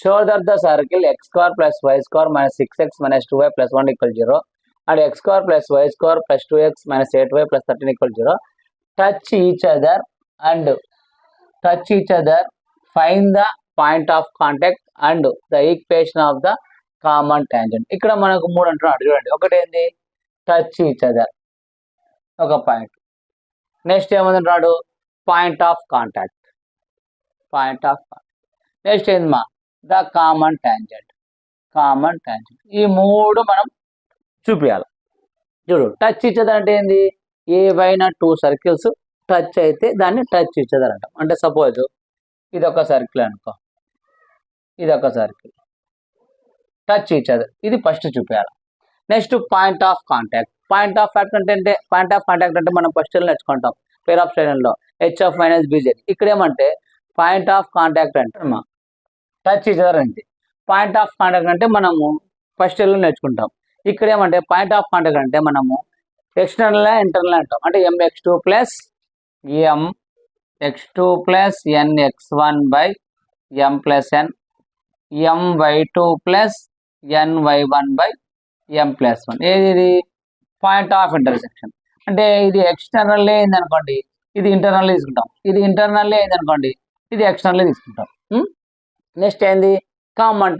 Show that the circle x square plus y square minus 6x minus 2y plus 1 equal 0 and x square plus y square plus 2x minus 8y plus 13 equal 0 touch each other and find the point of contact and the equation of the common tangent. ఇక్కడ మనకు 3 అంటున్నాడు చూడండి. ఒకటి ఏంది touch each other ఒక point. Next ఏమంటున్నాడు point of contact. Next ఏంది the common tangent. ఈ 3 మనం చూపించాలి. చూడు టచ్ ఈచ్ అదర్ అంటే ఏంది ఏవైనా 2 సర్కిల్స్ టచ్ అయితే దాన్ని టచ్ ఈచ్ అదర్ అంటాం. అంటే సపోజ్ ఇది ఒక సర్కిల్ అనుకో, ఇది ఒక సర్కిల్ టచ్ ఈచ్ అదర్, ఇది ఫస్ట్ చూపించాలి. Next point of contact. Point of contact అంటే మనం ఫస్ట్ నేర్చుకుంటాం పేర్ ఆఫ్ స్టైల్లో హెచ్ఎఫ్ మైనస్ బీజెడ్. ఇక్కడ ఏమంటే పాయింట్ ఆఫ్ కాంటాక్ట్ అంటే టచ్ ఈచ్ అదర్ అంతే. పాయింట్ ఆఫ్ కాంటాక్ట్ అంటే మనము ఫస్ట్ ఇయర్లో నేర్చుకుంటాం. ఇక్కడ ఏమంటే పాయింట్ ఆఫ్ కాంటాక్ట్ అంటే మనము ఎక్స్టర్నల్ ఇంటర్నల్ అంటాం. అంటే mx2 plus nx1 by m plus n, my2 plus ny1 by m plus 1. ఏది పాయింట్ ఆఫ్ ఇంటర్సెక్షన్. అంటే ఇది ఎక్స్టర్నల్ అయింది అనుకోండి, ఇది ఇంటర్నల్ తీసుకుంటాం. ఇది ఇంటర్నల్ అయింది అనుకోండి, ఇది ఎక్స్టర్నల్ తీసుకుంటాం. నెక్స్ట్ ఏంది కామన్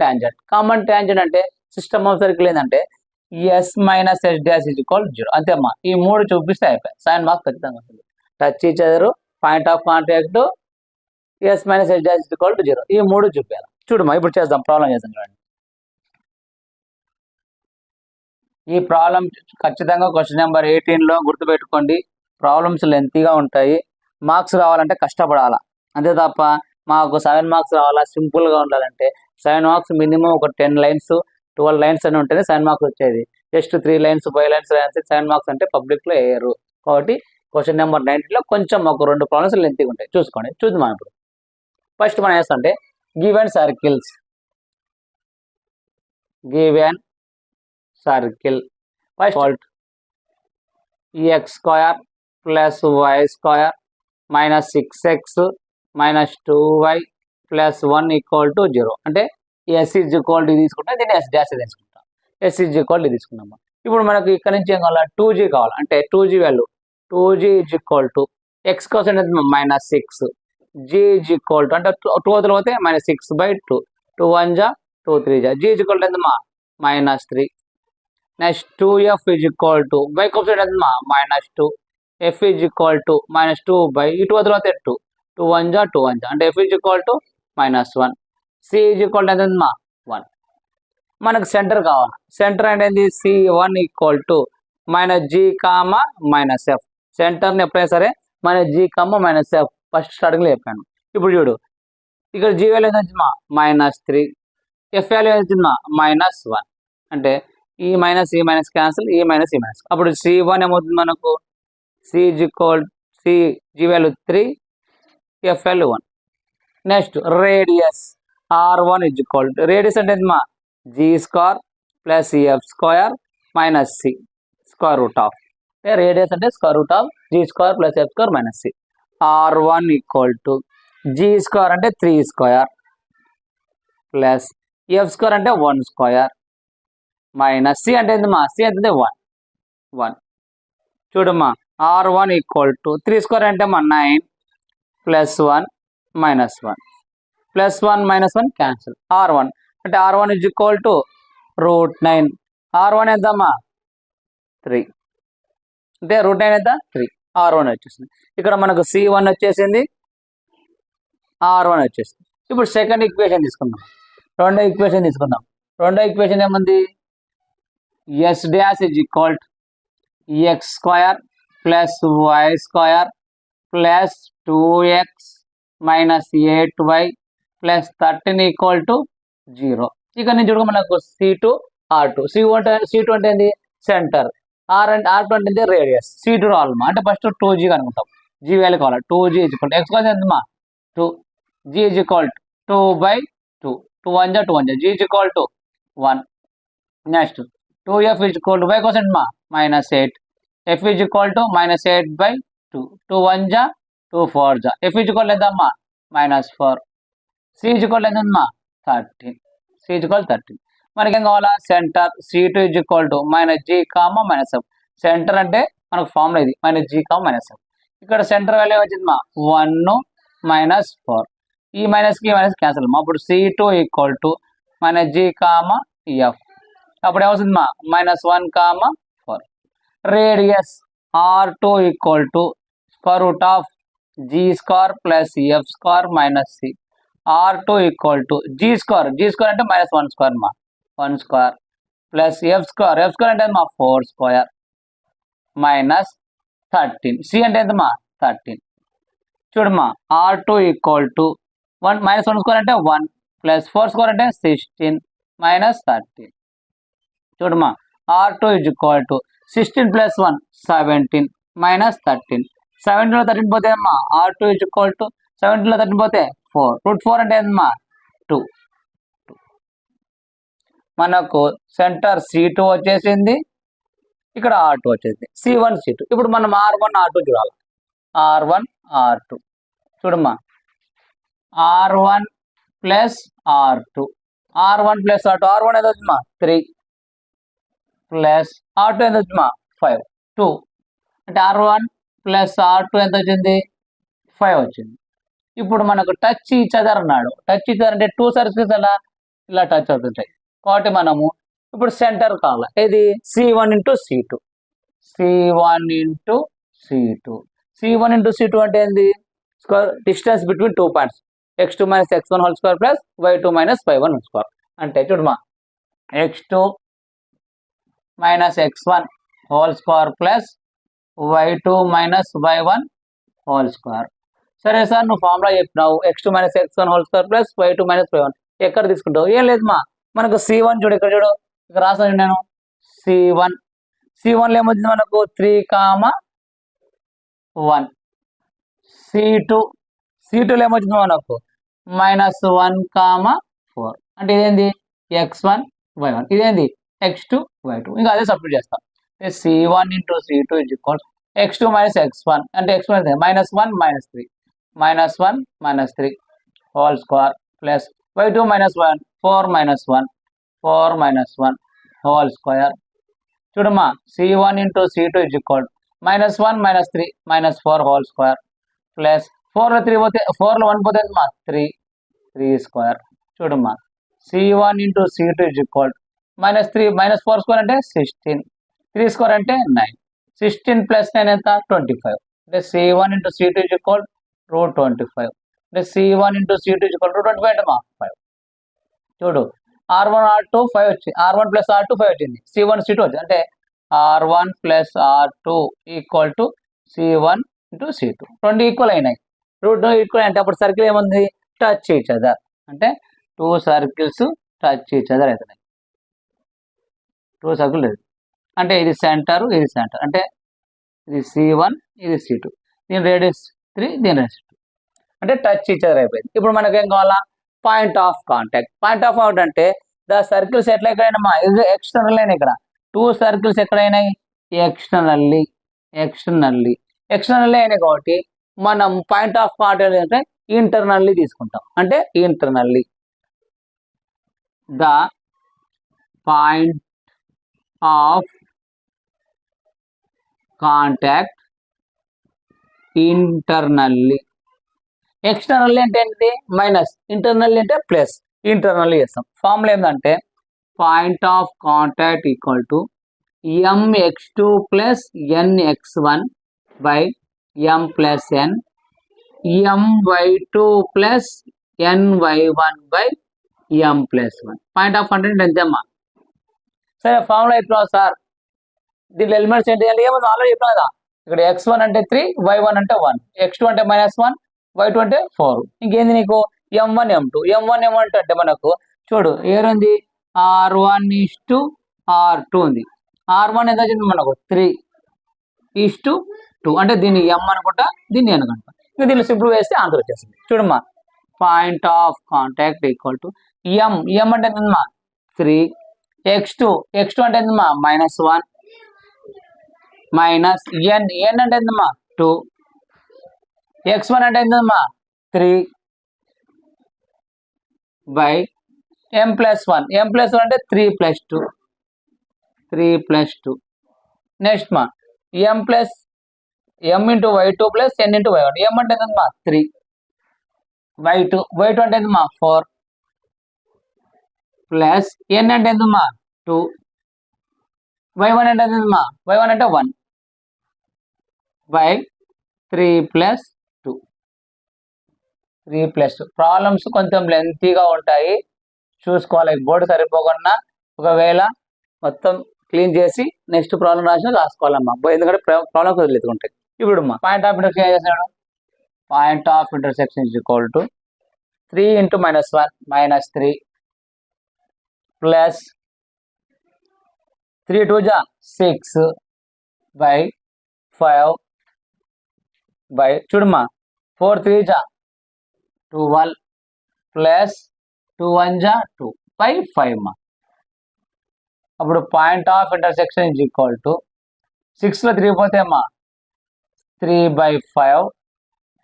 టాంజెంట్ అంటే సిస్టమ్ ఆఫ్ సర్కిల్ ఏంటంటే S minus S dash is equal 0 అంతేమ్మా. ఈ 3 చూపిస్తే అయిపోయాయి. సైన్ మార్క్స్ ఖచ్చితంగా వస్తుంది. Touch each other, point of contact, S minus S dash is equal 0 ఈ 3 చూపించాలి. చూడమ్మా ఇప్పుడు చేద్దాం, ప్రాబ్లం చేద్దాం చూడండి. ఈ ప్రాబ్లం ఖచ్చితంగా క్వశ్చన్ నెంబర్ 18లో గుర్తుపెట్టుకోండి. ప్రాబ్లమ్స్ లెంతీగా ఉంటాయి. మార్క్స్ రావాలంటే కష్టపడాలా, అంతే తప్ప మాకు 7 మార్క్స్ రావాలా సింపుల్గా ఉండాలంటే 7 మార్క్స్ మినిమం ఒక 10 లైన్స్ 12 లైన్స్ అని ఉంటేనే 7 మార్క్స్ వచ్చేది. జస్ట్ 3 లైన్స్ 5 లైన్స్ 7 మార్క్స్ అంటే పబ్లిక్లో వేయరు. కాబట్టి క్వశ్చన్ నెంబర్ 19లో కొంచెం ఒక 2 ప్రాబ్లమ్స్ లెంతీగా ఉంటాయి. చూసుకోండి, చూద్దాం ఇప్పుడు. ఫస్ట్ మనం వేస్తుంటే given circle first x square plus y square minus 6x minus 2y plus 1 equal to 0. అంటే ఎస్ ఈజ్ ఈక్వల్ టు తీసుకుంటాం, దీన్ని ఎస్ డాష్ తీసుకుంటాం. ఎస్ ఈజ్ ఈక్వల్ టు తీసుకున్నాము. ఇప్పుడు మనకు ఇక్కడ నుంచి ఏం కావాలి 2g కావాలి. అంటే 2g value 2g is equal to x కోసం minus 6, g is equal to అంటే 2 వదిలి పోతే మైనస్ 6 బై 2, 2 1 జా 2 3 జా, g ఈజ్ ఈక్వల్ టు ఎంతమా minus 3. Next 2f is equal to by కోసం ఎంతమా minus 2, f is equal to minus 2 by 2 వదిలి పోతే 2, 2 1 జా 2 1 జా అంటే f is equal to minus 1, c is equal to ఎంతమా 1. మనకు సెంటర్ కావాలి. సెంటర్ అంటే c1 equal to minus g comma minus f. సెంటర్ని ఎప్పుడైనా సరే minus g comma minus f first స్టార్టింగ్లో చెప్పాను. ఇప్పుడు చూడు ఇక్కడ g వాల్యూ ఎంత వచ్చిందా మైనస్ 3, f వాల్యూ ఎంత వచ్చిందా మైనస్ 1. అంటే ఈ మైనస్ క్యాన్సిల్, ఈ మైనస్ అప్పుడు c1 ఏమవుతుంది మనకు c is equal g value 3, f value 1. Next radius r1 is equal to radius అంటే ఎంతమా g square plus f square minus c square root of. Radius అంటే square root of g square plus f square minus c. r1 equal to g square అంటే 3 square plus f square అంటే 1 square minus c అంటే ఎంతమా c అంటే 1. చూడమ్మా r1 equal to 3 square అంటే 9 plus 1 minus 1 plus 1 minus 1 cancel. r1 అంటే r1 is equal to root 9. r1 ఎంతమ్మా 3 అంటే route 9 ఎంత 3, r1 వచ్చేసింది. ఇక్కడ మనకు c1 వచ్చేసింది, r1 వచ్చేసింది. ఇప్పుడు సెకండ్ ఈక్వేషన్ తీసుకుందాం. రెండో ఈక్వేషన్ ఏముంది S dash is equal to X square plus Y square plus 2x minus 8y plus 13 equal to 0. ఇక్కడ నుంచి చూడగా మనకు c2 r2. c2 అంటే ఏంది సెంటర్, r2 అంటే రేడియస్, c2 రావాలమ్మా. అంటే ఫస్ట్ 2g అనుకుంటాం, g వాల్యూ కావాలి. 2g is equal to x కోసం ఎంతమా 2, g is equal to 2 by 2, 2 1 జా 2 1 జా, g is equal to 1. Next 2f is equal to y కోసం ఎంతమా minus 8, f is equal to minus 8 by 2, 2 1 జా 2 4 జా, f ఈజ్ ఈక్వల్ ఎంతమ్మా మైనస్ 4, c ఈజ్ ఈక్వల్ ఎంతమ్మా 13. C is equal to 13. మనకి ఏం కావాలా centre C2 is equal to minus G comma minus F. Centre అంటే మనకు ఫార్ములా ఇది minus G comma minus F. ఇక్కడ సెంటర్ వాల్యూ వచ్చింది మా 1 మైనస్ 4. ఈ మైనస్ కి మైనస్ క్యాన్సిల్ మా అప్పుడు C2 equal to minus G comma F. అప్పుడు ఏమవుతుంది మా minus 1 comma 4. Radius R2 equal to square root of G square plus F square minus C. R2 equal to G square అంటే minus 1 square మా 1 square plus F square అంటే మా 4 square minus 13. C అంటే ఎంత మా 13. చూడమ్మా R2 equal to 1 minus 1 square అంటే 1 plus 4 square అంటే 16 మైనస్ 13. చూడమ్మా R2 is equal to 16 plus 1 17 minus 13. 17 లో 13 పోతే అమ్మా R2 ఇజ్ ఈక్వల్ టు 17 లో 13 పోతే 4 రూట్ 4 అంటే ఏంటమ్మా 2. మనకు సెంటర్ C2 వచ్చేసింది, ఇక్కడ R2 వచ్చేసింది. C1 C2. ఇప్పుడు మనం R1 R2 చూడాలి. R1 R2 చూడమ్మా R1 plus R2 R1 plus R2 R1 ఎంత వచ్చిందమ్మా 3 ప్లస్ R2 ఎంత వచ్చిందమ్మా 5 2 అంటే R1 ప్లస్ R2 ఎంత వచ్చింది 5 వచ్చింది. ఇప్పుడు మనకు టచ్ ఈచ్ అదర్ అన్నాడు. టచ్ ఈచ్ అదర్ అంటే 2 సర్కిల్స్ అలా ఇలా టచ్ అవుతుంటాయి కాబట్టి మనము ఇప్పుడు సెంటర్ కావాలి. ఇది C1 into C2 C1 into C2 C1 into C2 అంటే ఏంది square distance between 2 points x2 minus x1 whole square plus y2 minus y1 whole square. అంటే చూడమా x2 minus x1 whole square plus y2 minus y1 whole square. సరే sir నువ్వు formula చెప్పినావు x2 minus x1 whole square plus y2 minus y1 ఎక్కడ తీసుకుంటావు? ఏం లేదు మా మనకు C1 చూడు ఇక్కడ చూడు ఇక్కడ రాసాను నేను C1 లో ఏమొచ్చింది మనకు 3 కామా 1. C2 లో ఏమొచ్చింది మనకు మైనస్ 1 కామా 4. అంటే ఇదేంది x1 y1 ఇదేంది x2 y2. ఇంకా అదే సబ్స్టిట్యూట్ చేస్తాం. C1 into C2 is equal x2 minus x1 అంటే x1 minus 1 minus 3 whole square plus y2 minus 1 4 minus 1 whole square. చూడమ్మా C1 into C2 is equal minus 1 minus 3 minus 4 whole square plus 4లో 3 పోతే 4లో 1 పోతే మా 3 square. చూడమ్మా C1 into C2 is equal minus 3 minus 4 square అంటే 16 3 square అంటే 9 16 plus 9 ఎంత 25. అంటే C1 into C2 is equal route 25. అంటే C1 into C2 is equal route 25 అంటే మా 5. చూడు R1 R2 5 వచ్చింది R1 ప్లస్ R2 5 వచ్చింది C1 C2 వచ్చింది అంటే R1 plus R2 equal to C1 into C2 రెండు ఈక్వల్ అయినాయి. రూట్ ఈక్వల్ అంటే అప్పుడు సర్కిల్ ఏముంది టచ్ ఈచ్ అదర్ అంటే 2 సర్కిల్స్ టచ్ ఈచ్ అదర్ అవుతున్నాయి. 2 సర్కిల్ లేదు అంటే ఇది సెంటర్ అంటే ఇది C1 ఇది C2 దీని రేడియస్ 3 దీని రేడియస్ 2 అంటే టచ్ ఈచ్ అదర్ అయిపోయింది. ఇప్పుడు మనకేం కావాలా point of contact. Point of out అంటే ద సర్కిల్స్ ఎట్లా ఎక్కడైనా ఇది ఎక్స్టర్నల్ అయినా ఇక్కడ 2 సర్కిల్స్ ఎక్కడైనాయి ఎక్స్టర్నల్లీ అయినాయి కాబట్టి మనం పాయింట్ ఆఫ్ కాంటాక్ట్ అంటే ఇంటర్నల్లీ తీసుకుంటాం. అంటే internally the point of contact internally. Externally అంటే ఏంటి మైనస్, ఇంటర్నల్లీ అంటే ప్లస్. ఇంటర్నల్లీ చేస్తాం. ఫార్ములా ఏంటంటే point of contact equal to mx2 plus nx1 by m plus n my2 plus ny1 by m plus 1. Point of contact ఎంతమ్మా? సరే formula చెప్పినావు sir దీంట్లో elements ఏంటి అంటే ఏమో ఆల్రెడీ చెప్పినా కదా. ఇక్కడ x1 అంటే 3 y1 అంటే 1 x2 అంటే మైనస్ 1 y2 అంటే 4. ఇంకేంది నీకు m1 m2 అంటే మనకు చూడు ఏరుంది R1:R2 ఉంది. R1 ఎంత వచ్చింది మనకు 3:2 అంటే దీన్ని m అనుకుంటా దీన్ని n అనుకుంటా. ఇంకా దీన్ని సింపుల్ వేస్తే ఆన్సర్ వచ్చేసింది. చూడమ్మా point of contact equal to m అంటే ఎంతమ్మా 3 x2 అంటే ఎంతమ్మా -1 మైనస్ n అంటే ఎంతమ్మా 2 x1 అంటే ఎంతమ్మా 3 బై m+1 అంటే 3+2 నెక్స్ట్ మా m into y2 plus n into y1 m అంటే ఎంత మా 3 y2 అంటే ఎంత మా 4 ప్లస్ n అంటే ఎంత మా 2 y1 అంటే ఎంత మా y1 అంటే 1 బై 3+2 ప్రాబ్లమ్స్ కొంచెం లెంతీగా ఉంటాయి, చూసుకోవాలి. బోర్డు సరిపోకుండా ఒకవేళ మొత్తం క్లీన్ చేసి నెక్స్ట్ ప్రాబ్లం రాసుకోవాలమ్మా, ఎందుకంటే ప్రాబ్లం వదిలేదు ఉంటాయి. ఇప్పుడు పాయింట్ ఆఫ్ ఇంటర్సెక్షన్ ఏం చేసినాడు? Point of intersection is equal to 3 into -1 -3 plus 3 2 జా 6 బై 5 బై చూడమ్మా 4 3 జా 12 ప్లస్ 2 1 జా 2 బై 5 మా. అప్పుడు point of intersection is equal to 6లో 3 పోతే అమ్మా 3/5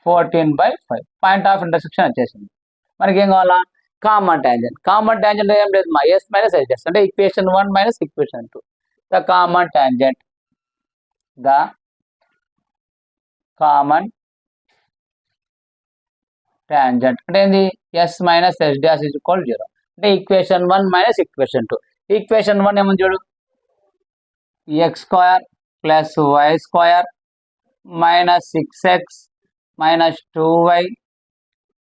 14/5 పాయింట్ ఆఫ్ ఇంటర్సెక్షన్ వచ్చేసింది. మనకి ఏం కావాలా? Common tangent. కామన్ ట్యాంజెంట్ ఏం లేదు మా s మైనస్ hs అంటే equation 1 minus equation 2. The common tangent అంటే ఏంది? s minus s dash is equal 0 అంటే ఈక్వేషన్ 1 మైనస్ ఈక్వేషన్ 2. ఈక్వేషన్ 1 ఏమని చూడు, x² plus y² minus 6x minus 2y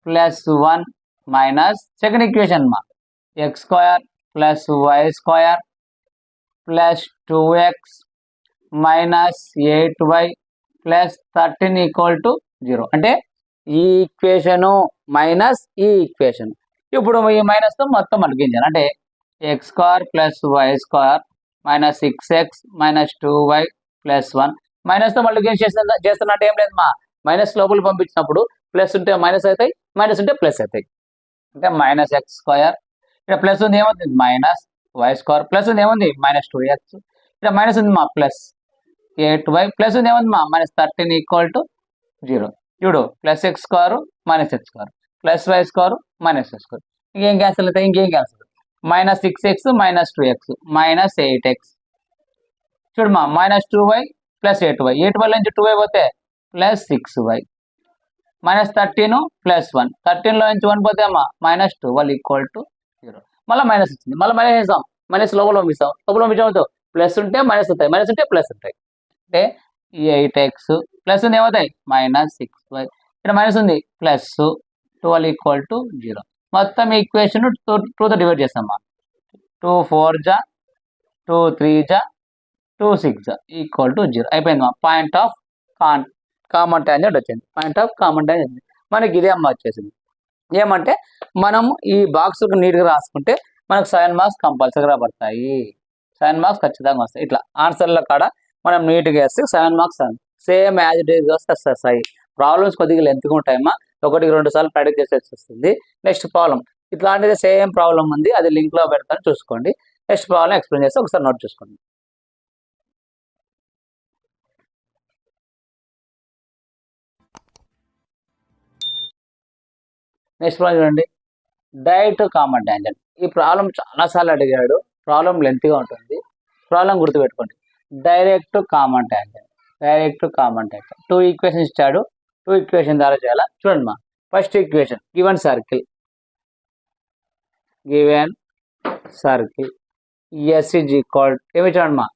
plus 1 minus second equation మా x² plus y² plus 2x minus 8y plus 13 equal to 0 అంటే ఈ equation minus ఈ equation. ఇప్పుడు ఈ మైనస్తో మొత్తం మల్టిప్లికేషన్ అంటే x² plus y² minus 6x minus 2y plus 1 మైనస్తో multiplication చేస్తున్నట్టు ఏం లేదు మా, మైనస్ లోపల పంపించినప్పుడు ప్లస్ ఉంటే మైనస్ అవుతాయి, మైనస్ ఉంటే ప్లస్ అవుతాయి. అంటే మైనస్ x² ఇక్కడ ప్లస్ ఉంది ఏమవుతుంది మైనస్ y² ప్లస్ ఉంది ఏముంది మైనస్ 2x ఇక్కడ మైనస్ ఉంది మా ప్లస్ 8y ప్లస్ ఉంది ఏముంది మా మైనస్ 13 ఈక్వల్ టు 0. చూడు plus x² minus x² plus y² minus y². ఇంకేం క్యాన్సిల్ అవుతాయి? ఇంకేం cancel minus 6x minus 2x minus 8x చూడమ్మా minus 2y plus 8y 8y నుంచి 2y పోతే ప్లస్ 6y మైనస్ 13 ప్లస్ 1 13లో నుంచి 1 పోతే అమ్మా మైనస్ 12 ఈక్వల్ టు 0. మళ్ళీ మైనస్ వచ్చింది, మళ్ళీ మైనస్ చేస్తాం, మైనస్ లోపల పంపిస్తాం, లోపల పంపించడం ప్లస్ ఉంటే మైనస్ అవుతాయి, మైనస్ ఉంటే ప్లస్ ఉంటాయి. అంటే 8x ప్లస్ ఉంది ఏమవుతాయి మైనస్ 6y ఇక్కడ మైనస్ ఉంది ప్లస్ 12 ఈక్వల్ టు 0. మొత్తం ఈక్వేషన్ 2తో డివైడ్ చేస్తామా 2 4 జా 2 3 జా 2 6 జా ఈక్వల్ టు 0 అయిపోయింది మా. పాయింట్ ఆఫ్ కామన్ ట్యాంజెంట్ వచ్చింది. పాయింట్ ఆఫ్ కామన్ ట్యాంజెంట్ మనకి ఇదే అమ్మ వచ్చేసింది. ఏమంటే మనం ఈ బాక్స్ నీట్గా రాసుకుంటే మనకు 7 మార్క్స్ కంపల్సరీగా పడతాయి, 7 మార్క్స్ ఖచ్చితంగా వస్తాయి. ఇట్లా ఆన్సర్ల కాడ మనం నీట్గా వేస్తే 7 marks same as it is వస్తాయి. ప్రాబ్లమ్స్ కొద్దిగా లెంత్గా ఉంటాయమ్మా, 1-2 సార్లు ప్రాక్టీస్ చేసేసి వస్తుంది. నెక్స్ట్ ప్రాబ్లం ఇట్లాంటిది సేమ్ ప్రాబ్లం ఉంది, అది లింక్లో పెడతాను చూసుకోండి. నెక్స్ట్ ప్రాబ్లం ఎక్స్ప్లెయిన్ చేస్తే ఒకసారి నోట్ చూసుకోండి. నెక్స్ట్ ప్రాబ్లం చూడండి, డైరెక్ట్ కామన్ ట్యాంజెంట్. ఈ ప్రాబ్లం చాలాసార్లు అడిగాడు, ప్రాబ్లం లెంత్గా ఉంటుంది, ప్రాబ్లం గుర్తుపెట్టుకోండి. డైరెక్ట్ కామన్ ట్యాంజెంట్ 2 ఈక్వేషన్ ఇచ్చాడు, 2 ఈక్వేషన్ ద్వారా చేయాలా చూడండి మా. First equation given circle S is equal ఏమి చూడండి మా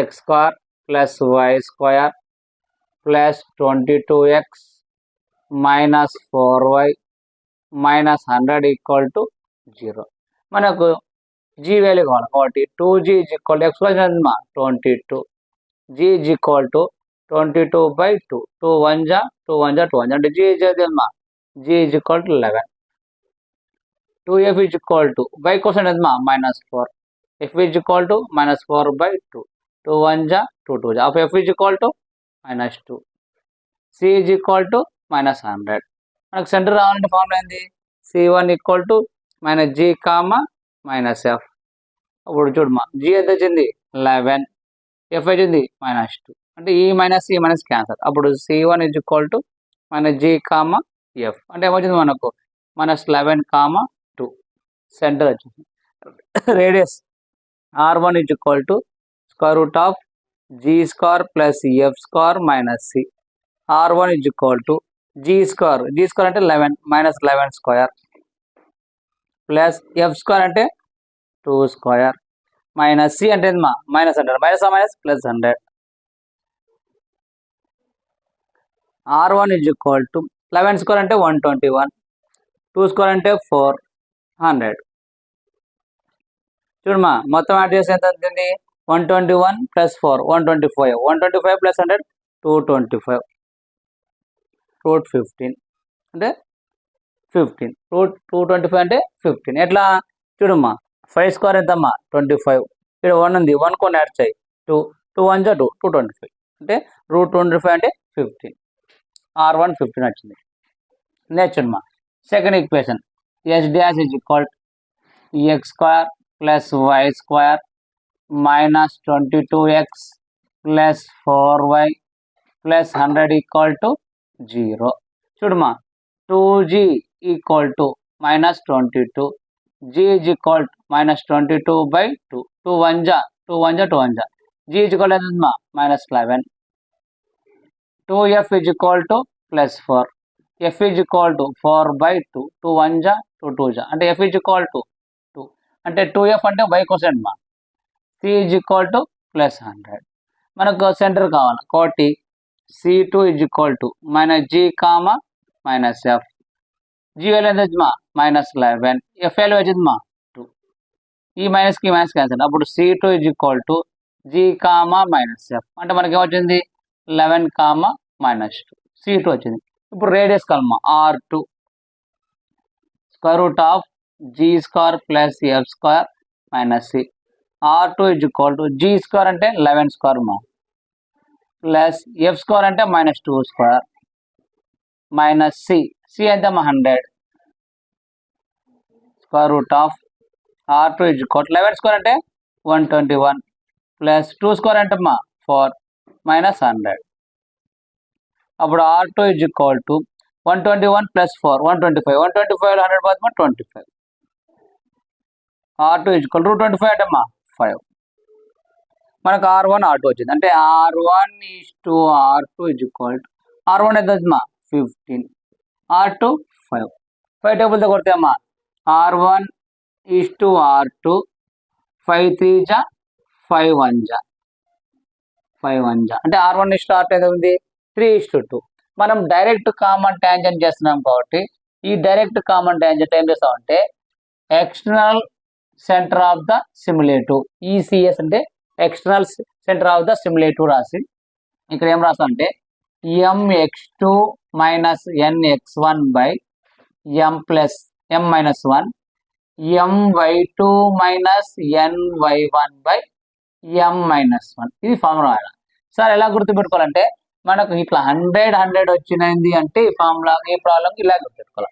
x² plus y² plus 22x minus 4y minus 100 equal to 0. మనకు g వాల్యూ కావాలి కాబట్టి 2g ఈజ్ ఈక్వల్ x మా 22, g ఈజ్ ఈక్వల్ టు 22/2 2 1 జా 2 1 జా 2 1 అంటే g మా g is equal to 11. 2f is equal to y కోసం ఎంత మా minus 4, f is equal to minus 4/2 2 1 జా 2 2 జా f is equal to minus 2, c is equal to minus 100. మనకు సెంటర్ రావాలంటే ఫార్ములా ఏంది c1 equal to minus g comma minus f. అప్పుడు చూడమ్మా g ఎంత వచ్చింది 11, f వచ్చింది మైనస్ 2 అంటే ఈ మైనస్ క్యాన్సర్. అప్పుడు c1 is equal to minus g comma f అంటే ఏమొచ్చింది మనకు మైనస్ 11 కామా 2. సెంటర్ వచ్చింది. Radius r1 is equal to square root of g square plus f square minus c. r1 is equal to g square అంటే 11 minus 11 square plus f square అంటే 2 square minus c అంటే minus 100 minus plus 100. r1 is equal to 11 square అంటే 121, 2 square అంటే 400. చూడమ్మా మొత్తం add చేస్తే ఎంత అవుతుంది? 121 plus 4 125, 125 plus 100 225, root 15 అంటే 15, root 225 అంటే 15. ఎట్లా చూడమ్మా 5 స్క్వేర్ ఎంతమ్మా 25, ఇక్కడ 1 ఉంది, 1 కొన్ని యాడ్ చేయి 2 2 1 2 225 అంటే root 25 అంటే 15. r1 15 వచ్చింది. నెక్స్ట్ చూడమ్మా second equation s dash is equal to x square plus y square minus 22x plus 4y plus 100 equal to 0. చూడమ్మా 2g equal to minus 22, g is equal to minus 22 by 2, 2 1 ja 2 1 ja 2 1 ja, g is equal to minus 11, 2f is equal to plus 4, f is equal to 4 by 2, 2 1 ja 2 2 ja అంటే f is equal to 2 అంటే 2f అంటే y quotient మా, c is equal to plus 100. మనకు centre కావాలి కాబట్టి c2 is equal to minus g comma minus f, g value ఎంత వచ్చింది minus 11, f value వచ్చింది 2, ఈ మైనస్ కి మైనస్ క్యాన్సిల్, అప్పుడు c2 is equal to g comma minus f అంటే మనకి ఏమొచ్చింది 11 comma minus 2, c2 వచ్చింది. ఇప్పుడు radius కలమా r2 square root of g square plus f square minus c, r2 is equal to g square అంటే 11 square మా plus f square అంటే minus 2 square minus c అంటే 100 square root of r2 is equal to 11 square అంటే 121 plus 2 square అంటే 4 minus 100. అప్పుడు r2 is equal to 121 plus 4 125, 125 100 బాద్ 25, r2 is equal to 25 అంటే 5. మనకు r1 r2 వచ్చింది అంటే r1 is to r2 is equal to r1 ఎంత 15, r2 5, 5 table తో కొడితే r1 is to r2 5 3 ja 5 1 ja 5 1 ja అంటే r1 is to r2 ఎంత ఉంది 3:2. మనం డైరెక్ట్ కామన్ టాంజెంట్ చేస్తున్నాం కాబట్టి ఈ డైరెక్ట్ కామన్ టాంజెంట్ ఏం చేస్తామంటే ఎక్స్టర్నల్ సెంటర్ ఆఫ్ ద సిమ్యులేటివ్, ఈసిఎస్ అంటే ఎక్స్టర్నల్ సెంటర్ ఆఫ్ ద సిమ్యులేటివ్ రాసి ఇక్కడ ఏం రాస్తామంటే mx2 minus nx1 by m plus m minus 1 my2 minus ny1 by m minus 1. ఇది ఫార్ములా. సార్ ఎలా గుర్తుపెట్టుకోవాలంటే మనకు ఇట్లా 100 వచ్చినది అంటే ఈ ఫార్ములా ఈ ప్రాబ్లం ఇలా గుర్తుపెట్టుకోవాలి.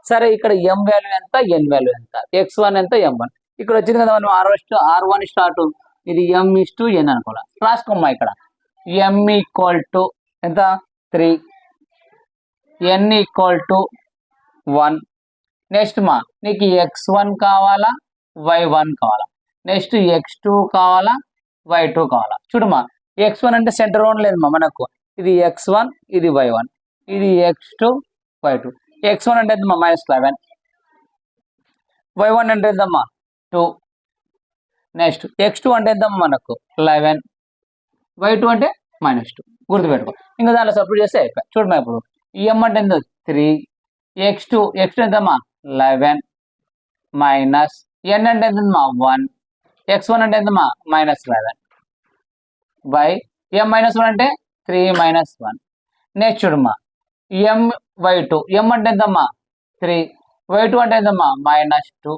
సరే ఇక్కడ m వాల్యూ ఎంత n వాల్యూ ఎంత, x1 ఎంత m1 ఇక్కడ వచ్చింది కదా, మనం r1 స్టార్ట్ ఇది m:n అనుకోవాలి. రాసుకోమ్మా ఇక్కడ m ఈక్వల్ టు ఎంత 3, n ఈక్వల్ టు 1. నెక్స్ట్ నీకు x1 కావాలా y1 కావాలా, నెక్స్ట్ x2 కావాలా y2 కావాలా. చూడమ్మా x1 అంటే సెంటర్ వన్ లేదు మనకు, ఇది x1 ఇది y1 ఇది x2 y2. x1 అంటే -11, y1 అంటే ఎంతమ్మా 2, నెక్స్ట్ x2 అంటే ఎంతమ్మా మనకు 11, y2 అంటే -2. గుర్తుపెట్టుకో, ఇంకా దాంట్లో సబ్స్టిట్యూట్ చేస్తే అయిపోయి. చూడమ్మా ఇప్పుడు m అంటే ఎంత 3, x2 ఎంతమ్మా 11 మైనస్ n అంటే ఎంతమ్మా 1, x1 అంటే ఎంతమ్మా -11 బై m -1 అంటే 3 minus 1. నెక్స్ట్ చూడమ్మా m y2, m అంటే ఎంతమ్మా 3, y2 అంటే ఎంతమ్మా -2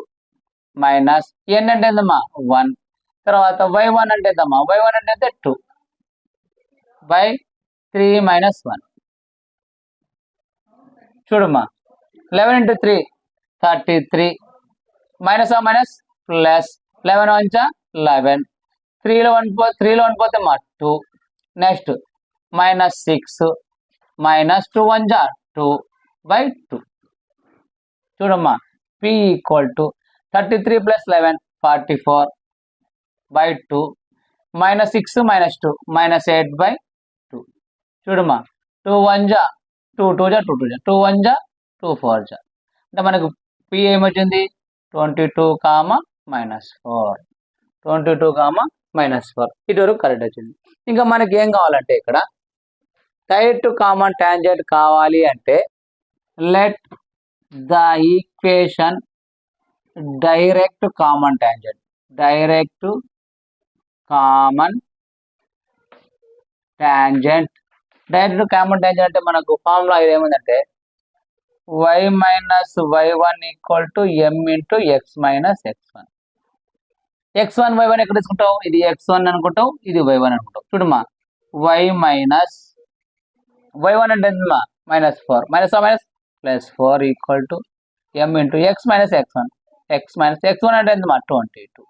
మైనస్ n అంటే ఎంతమ్మా 1, తర్వాత y1 అంటే ఎంతమ్మా y1 అంటే ఎంత 2 బై 3 minus 1. చూడమ్మా 11 into 3 33 మైనస్ మైనస్ ప్లస్ 11 1 11, 3లో 1 పోతే 2, నెక్స్ట్ -6 మైనస్ 2 1 2 బై 2. చూడమ్మా p equal to 33 plus 11 44 by 2 minus 6 minus 2 minus 8 by 2 చూడమ్మా 2 1 జా 2 2 జా 2 2 జా 2 1 జా 2 4 జా అంటే మనకు p ఏమొచ్చింది 22 కామా మైనస్ 4 22 కామా మైనస్ 4 ఇటువరకు కరెక్ట్ వచ్చింది. ఇంకా మనకి ఏం కావాలంటే ఇక్కడ డైరెక్ట్ కామన్ టాంజెంట్ కావాలి అంటే let the equation direct common tangent direct common tangent direct common tangent అంటే మనకు ఫార్ములా ఇది ఏముందంటే y minus y1 equal to m into x minus x1 x1 y1 ఎక్కడ తీసుకుంటావు ఇది x1 అనుకుంటావు ఇది y1 అనుకుంటావు చూడమ్మా y మైనస్ y1 అంటే ఎంతమా minus 4 minus minus plus 4 equal to m into x minus x1 x minus x1 అంటే ఎంతమా 22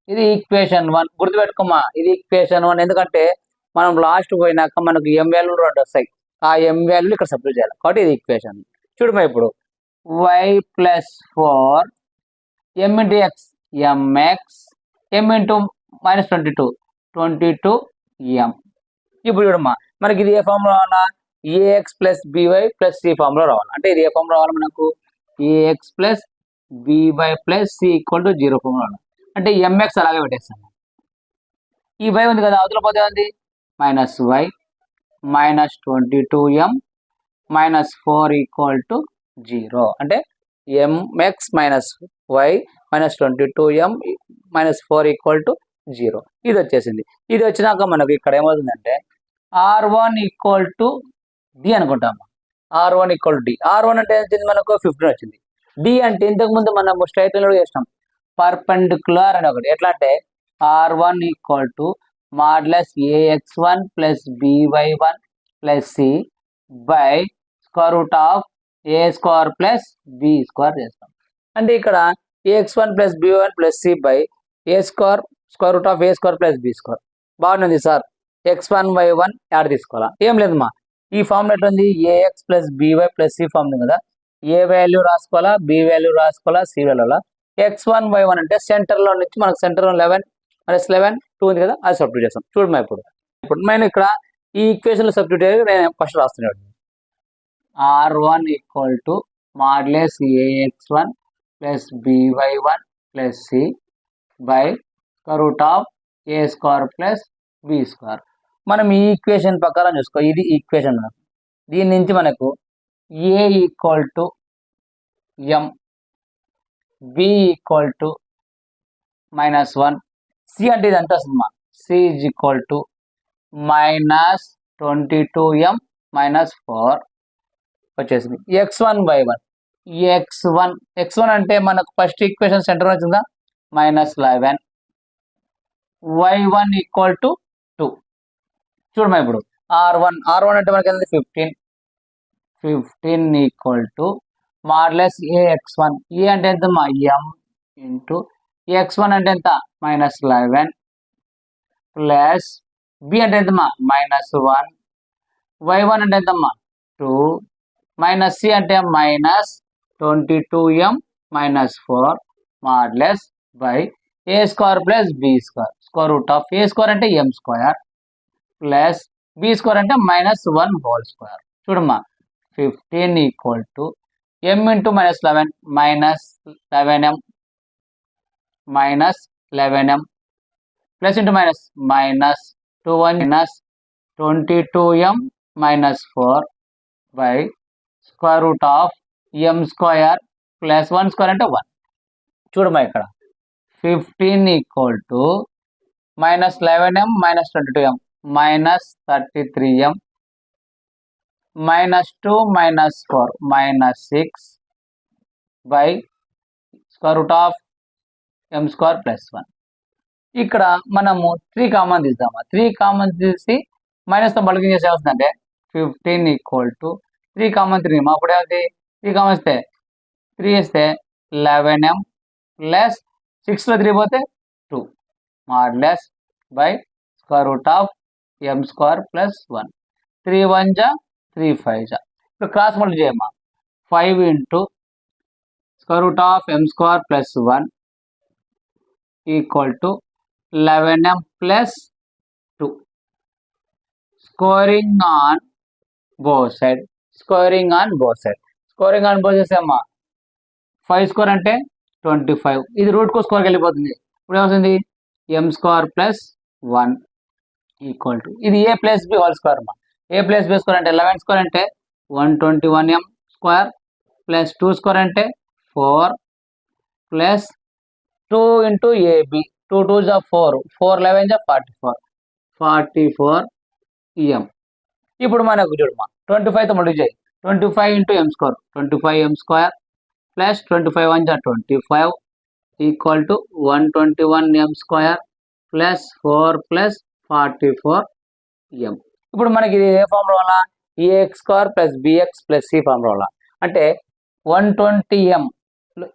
ఇది ఈక్వేషన్ 1 గుర్తుపెట్టుకోమా ఇది ఈక్వేషన్ 1 ఎందుకంటే మనం లాస్ట్ పోయినాక మనకు m వాల్యూ 2 వస్తాయి ఆ m వాల్యూలు ఇక్కడ సబ్స్టిట్యూట్ చేయాలి కాబట్టి ఇది ఈక్వేషన్ చూడమ్మా ఇప్పుడు y plus 4 m into x mx m into minus 22 22m ఇప్పుడు చూడమ్మా మనకి ఇది ఏ ఫామ్ లో రావాలా ax plus by plus c form లో రావాలి అంటే ఇది ఏ ఫామ్ రావాలి మనకు ax plus by plus c equal to 0 form లో రావాలి అంటే mx అలాగే పెట్టేస్తాను ఈ y ఉంది కదా అవతల పోతే ఉంది minus y minus 22m minus 4 equal to 0 అంటే mx minus y minus 22m minus 4 equal to 0 ఇది వచ్చేసింది. ఇది వచ్చినాక మనకు ఇక్కడ ఏమవుతుందంటే r1 ఈక్వల్ టు d అనుకుంటాము r1 equal to d r1 అంటే వచ్చింది మనకు 15 వచ్చింది d అంటే ఇంతకు ముందు మనం స్ట్రైట్ లైన్ లో చేస్తాం పర్పెండిక్యులర్ అని ఒకటి ఎట్లా అంటే r1 equal to modulus ax1 plus by1 plus c by square root of a square plus b square చేస్తాం అంటే ఇక్కడ ax1 plus by1 plus c by a square square root of a square plus b square బాగుంది sir x1 y1 add తీసుకోవాలా ఏం లేదమ్మా ఈ formula ఎట్లుంది ax plus by plus c form ఉంది కదా a వాల్యూ రాసుకోవాలా b వాల్యూ రాసుకోవాలా c వాల్యూ x1 y1 అంటే సెంటర్ లో నుంచి మనకు సెంటర్ లో 11 మైనస్ 11 2 ఉంది కదా అది సబ్స్టిట్యూట్ చేస్తాం చూడమ్మా ఇప్పుడు నేను ఇక్కడ ఈ ఈక్వేషన్ లో సబ్స్టిట్యూట్ నేను ఫస్ట్ రాస్తున్నాడు r1 equal to modulus ax1 plus by1 plus c by root of a square plus b square మనం ఈ ఈక్వేషన్ ప్రకారం చూసుకో ఇది ఈక్వేషన్ మనకు దీని నుంచి మనకు a equal to m b equal to minus 1 c అంటే ఇది ఎంత వస్తుందమ్మా c is equal to minus 22m minus 4 వచ్చేసింది x1 y1 x1 అంటే మనకు ఫస్ట్ ఈక్వేషన్ సెంటర్ వచ్చిందా మైనస్ 11 y1 ఈక్వల్ టు 2 చూడమ్మా ఇప్పుడు r1 అంటే మనకి ఎంత 15 equal to modulus ax1 a అంటే ఎంత m ఇంటూ x1 అంటే ఎంత మైనస్ 11 ప్లస్ b అంటే ఎంత మైనస్ 1 y1 అంటే ఎంతమ్మా 2 మైనస్ c అంటే minus 22m minus 4 modulus by a square plus b square square root of a square అంటే m square plus b square అంటే మైనస్ 1 హోల్ స్క్వేర్ చూడమ్మా 15 equal to m into minus 11 minus 11m minus 11m plus into minus minus 21 minus 22m minus 4 by square root of m square plus 1 square అంటే 1 చూడమ్మా ఇక్కడ 15 equal to minus 11m minus 22m minus 33m minus 2 minus 4 minus 6 by square root of m square plus 1 ఇక్కడ మనము 3 common తీద్దామా 3 common తీసి minus తో bulking చేసే వస్తుందంటే 15 equal to 3 common 3 అప్పుడు ఏమవుతుంది 3 కామన్ ఇస్తే 3 ఇస్తే 11m ప్లస్ 6 లో 3 పోతే 2 modulus by square root of m square plus 1 3 1 జా 3 5 జా ఇప్పుడు క్రాస్ మల్టిప్లై చేయమ్మా 5 into square root of m square plus 1 equal to 11m plus 2 squaring on both side. Squaring on both side. Squaring on both sides అమ్మా 5 square అంటే 25. ఇది route కో స్క్వేర్కి వెళ్ళిపోతుంది. ఇప్పుడు ఏమవుతుంది m square plus 1 equal to ఇది a plus B whole square అమ్మా. a plus B square అంటే 11 square అంటే 121m స్క్వేర్ ప్లస్ 2 స్క్వేర్ అంటే 4 ప్లస్ 2 ఇంటూ ఏబి 2 2 జా 4 4 11 జా 44m. ఇప్పుడు మనకు చూడమ్మా 25తో మల్టిప్లై చేయి. 25 into m square 25m square plus 25 1 జా 25 equal to 121m square plus 4 plus 44m. ఇప్పుడు మనకి ఇది ఏ ఫార్ములా వల్ల ax square plus bx plus c formula వల్ల అంటే 120m లో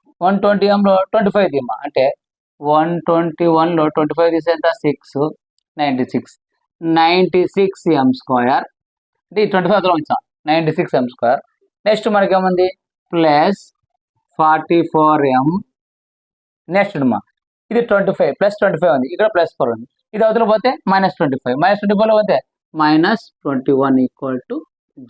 25 తీమ్మా అంటే 121లో 25 తీసే ఎంత 96m స్క్వేర్ అంటే 25లో ఉంచాం 96m స్క్వేర్. నెక్స్ట్ మనకి ఏముంది ప్లస్ 44m. నెక్స్ట్ అమ్మా ఇది 25 ప్లస్ 25 ఉంది, ఇక్కడ ప్లస్ 4 ఉంది, ఇది అవతల పోతే -25 -24లో పోతే -21 ఈక్వల్ టు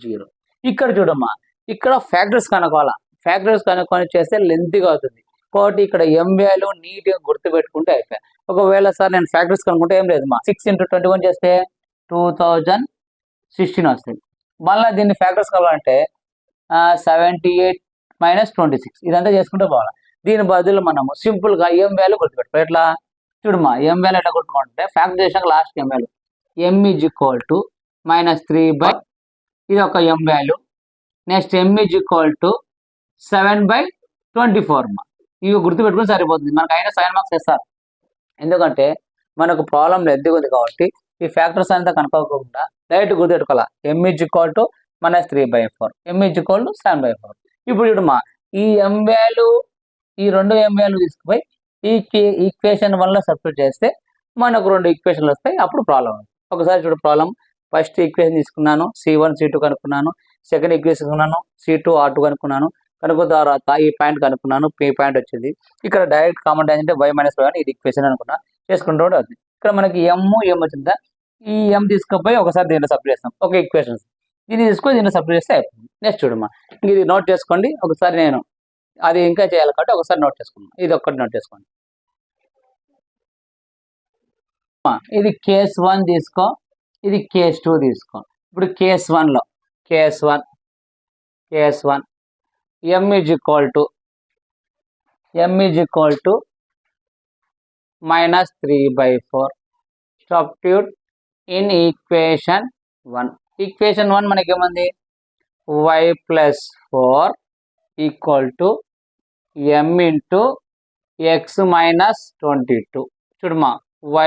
0. ఇక్కడ చూడమ్మా ఇక్కడ ఫ్యాక్టర్స్ కనుక్కోవాలా. ఫ్యాక్టర్స్ కనుక్కొని చేస్తే లెంతీగా అవుతుంది కాబట్టి ఇక్కడ m వాల్యూ నీట్గా గుర్తు పెట్టుకుంటే అయిపోయాయి. ఒకవేళ సార్ నేను ఫ్యాక్టర్స్ కనుక్కుంటే ఏం లేదు మా 6 × 21 చేస్తే 2016 వస్తుంది. మళ్ళీ దీన్ని ఫ్యాక్టర్స్ కావాలంటే 78 - 26 ఇదంతా చేసుకుంటే పోవాలి. దీని బదులు మనము సింపుల్గా m వాల్యూ గుర్తుపెట్టుకో. ఎట్లా చూడమ్మా m వాల్యూ ఎట్లా గుర్తుకుంటే ఫ్యాక్టర్ చేసాక last m value m is equal to -3 ఇది ఒక m value. Next m is equal to 7/24 మా ఇవి గుర్తుపెట్టుకుని సరిపోతుంది. మనకు అయినా 7 మార్క్స్ ఇస్తారు ఎందుకంటే మనకు ప్రాబ్లంలో ఎద్దుగా ఉంది కాబట్టి ఈ ఫ్యాక్టర్స్ అంతా కనుక్కోకుండా డైరెక్ట్ గుర్తుపెట్టుకోవాలా. m is equal to -3/4 m is equal to 7/4. ఇప్పుడు చూడమ్మా ఈ m వాల్యూ ఈ రెండు m వాల్యూ తీసుకుపోయి ఈ ఈక్వేషన్ వల్ల సబ్స్టిట్యూట్ చేస్తే మనకు రెండు ఈక్వేషన్లు వస్తాయి. అప్పుడు ప్రాబ్లం ఒకసారి చూడు. ప్రాబ్లం ఫస్ట్ ఈక్వేషన్ తీసుకున్నాను C1 C2 కనుక్కున్నాను. సెకండ్ ఈక్వేషన్ తీసుకున్నాను C2 R2 కనుక్కున్నాను. కనుక్కున్న తర్వాత ఈ పాయింట్ కనుక్కున్నాను, పీ పాయింట్ వచ్చింది. ఇక్కడ డైరెక్ట్ కామన్ అంటే y - y ఇది ఈక్వేషన్ అనుకున్నా చేసుకుంటూ అవుతుంది. ఇక్కడ మనకి m వచ్చిందా ఈ m తీసుకుపోయి ఒకసారి దీంట్లో సబ్స్టిట్యూట్ చేస్తాం. ఒక ఈక్వేషన్స్ దీన్ని తీసుకొని దీంట్లో సబ్స్టిట్యూట్ చేస్తే అయిపోతుంది. నెక్స్ట్ చూడమ్మా ఇది నోట్ చేసుకోండి. ఒకసారి నేను అది ఇంకా చేయాలి కాబట్టి ఒకసారి నోట్ చేసుకున్నాను. ఇది ఒక్కటి నోట్ చేసుకోండి. ఇది కేస్ 1 తీసుకో, ఇది కేస్ 2 తీసుకో. ఇప్పుడు కేస్ 1లో case 1 m is equal to -3/4 substitute in equation 1. Equation 1 మనకి ఏముంది y + 4 equal to m into x - 22. చూడమ్మా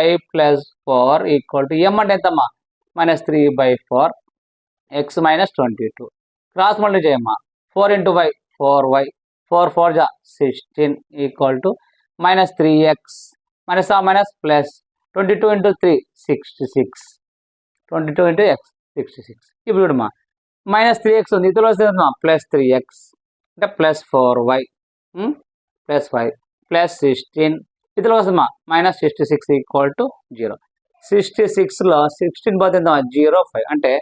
y + 4 ఈక్వల్ టు m అంటే ఎంతమ్మా -3/4 x - 22 క్రాస్ మల్టిప్లై చేయమ్మా 4 × y 4y 4 4 జా 16 equal to -3x plus 22 × 3 66 22 × x 66. ఇప్పుడు చూడమ్మా -3x ఉంది, ఇతరులు వస్తుందమ్మా +3x అంటే +4y ప్లస్ 5 ప్లస్ 16 ఇతరులు వస్తుందమ్మా -66 ఈక్వల్ టు 0. 66లో 16 పోతే ఎంత 0 5 అంటే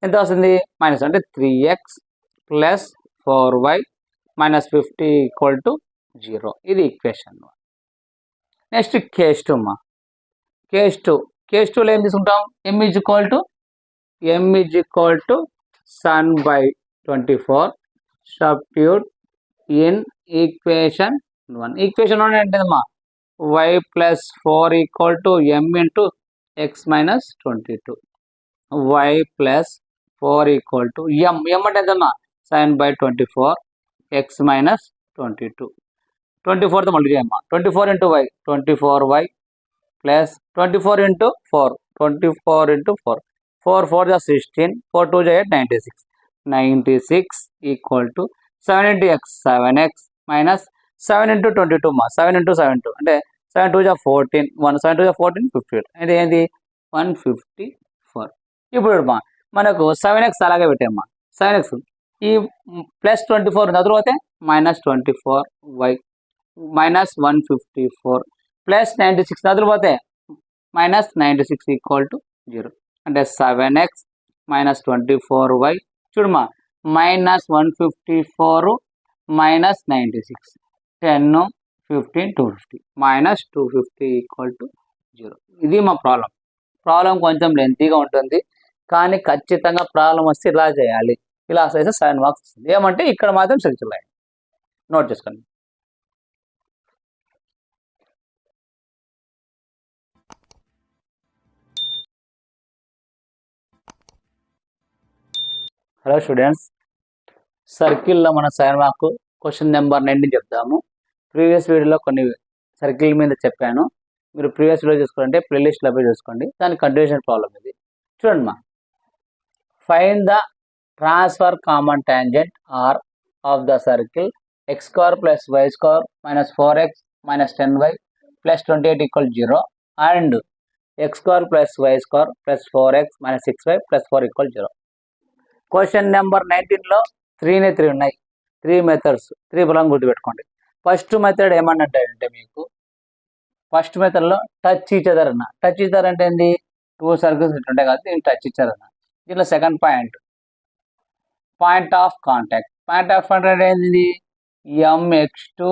ఎంత వస్తుంది మైనస్ అంటే 3x plus 4y -50 equal to 0. ఇది ఈక్వేషన్ 1. నెక్స్ట్ కేస్ 2 అమ్మా. కేస్ 2లో ఏం తీసుకుంటాం m is equal to 7/24 substitute in equation 1. Equation 1 ఏంటమ్మా y + 4 equal to m into x - 22 y + 4 equal to m అంటే ఎంతమ్మా 7/24 x - 22 24తో మళ్ళీ చేయమ్మా 24 × y 24y ప్లస్ 24 × 4 24 × 4 4 4 జా 16 4 2 జా 8 96 equal to 7 × x 7x minus 7 × 22 మా 7 × 7 అంటే 7 2 జా 14 1 7 2 జా 14 58 అంటే ఏంది 154. ఇప్పుడు మనకు 7x అలాగే పెట్టామ్మా 7x ఈ +24 అందులో పోతే మైనస్ 24y మైనస్ 154 ప్లస్ 96 నదులు పోతే మైనస్ 96 ఈక్వల్ టు 0 అంటే 7x మైనస్ 24y చూడమా minus 154 minus 96 10 15 250 minus 250 equal to 0. ఇది మా ప్రాబ్లం కొంచెం లెంతీగా ఉంటుంది కానీ ఖచ్చితంగా ప్రాబ్లం వస్తే ఇలా చేయాలి. ఇలా చేస్తే 7 మార్క్స్ వస్తుంది. ఏమంటే ఇక్కడ మాత్రం సెక్షన్ లైన్ నోట్ చేసుకోండి. హలో స్టూడెంట్స్, సర్కిల్లో మన 7 మార్క్ క్వశ్చన్ నెంబర్ 19 చెప్తాము. ప్రీవియస్ వీడియోలో కొన్ని సర్కిల్ మీద చెప్పాను. మీరు ప్రీవియస్ వీడియో చూసుకోవాలంటే ప్లేలిస్ట్లో పోయి చూసుకోండి. దాని కంటిన్యూషన్ ప్రాబ్లం ఇది. చూడండి మా find the transverse common tangent or of the circle x square plus y square minus 4x minus 10y plus 28 equal 0 and x square plus y square plus 4x minus 6y plus 4 equal 0. Question number 19లో 3 ఉన్నాయి. 3 methods, 3 బలం గుర్తుపెట్టుకోండి. First method ఏమన్నట్టే మీకు first మెథడ్లో touch each other అన్న. Touch each other అంటే ఏంటి? 2 circles ఉంటాయి కాబట్టి దీన్ని టచ్ ఈచ్ అదర్ అన్న. దీనిలో second point of contact. Point of contact ఏంది? mx2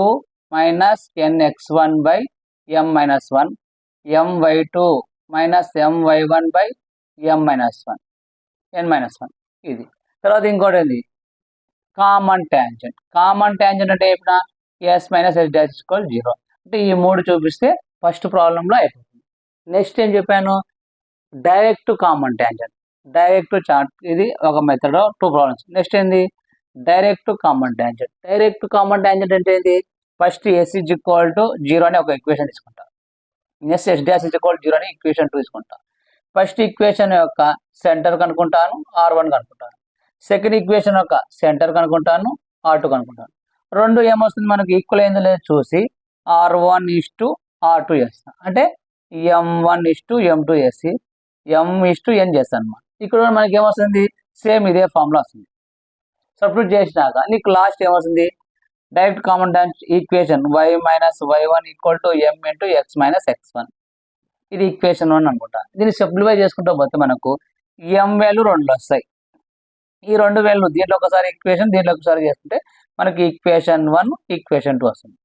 minus nx1 by m minus 1 my2 minus my1 by m minus 1 n minus 1 ఇది. తర్వాత ఇంకోటి ఏంది? Common tangent. కామన్ ట్యాంజెంట్ అంటే ఇప్పుడు S minus S dash equal 0 అంటే ఈ 3 చూపిస్తే ఫస్ట్ ప్రాబ్లంలో అయిపోతుంది. నెక్స్ట్ ఏం చెప్పాను? Direct common tangent. Direct chart ఇది ఒక మెథడ్, 2 ప్రాబ్లమ్స్. నెక్స్ట్ ఏంది? Direct common tangent. Direct common tangent అంటే ఏంటి? First S is equal to 0 అని ఒక ఈక్వేషన్ తీసుకుంటా. Next S dash is equal 0 అని ఈక్వేషన్ 2 తీసుకుంటా. ఫస్ట్ ఈక్వేషన్ యొక్క సెంటర్ కనుక్కుంటాను, R1 కనుక్కుంటాను. సెకండ్ ఈక్వేషన్ యొక్క సెంటర్ కనుక్కుంటాను, R2 కనుక్కుంటాను. రెండు ఏమొస్తుంది మనకి? ఈక్వల్ అయిందో లేదో చూసి R1:R2 చేస్తాను. అంటే M1:M2 చేసి M:N చేస్తాను అన్నమాట. ఇక్కడ మనకి ఏమొస్తుంది? సేమ్ ఇదే ఫార్ములా వస్తుంది. సబ్స్టిట్యూట్ చేసినాక నీకు లాస్ట్ ఏమొస్తుంది? Direct common tangent equation y minus y1 equal to m into x minus x1. ఇది ఈక్వేషన్ 1 అనుకుంటా. దీన్ని సింప్లిఫై చేసుకుంటూ పోతే మనకు m వాల్యూ 2 వస్తాయి. ఈ 2 వాల్యూ దీంట్లో ఒకసారి ఈక్వేషన్, దీంట్లో ఒకసారి చేసుకుంటే మనకి ఈక్వేషన్ 1 ఈక్వేషన్ 2 వస్తుంది.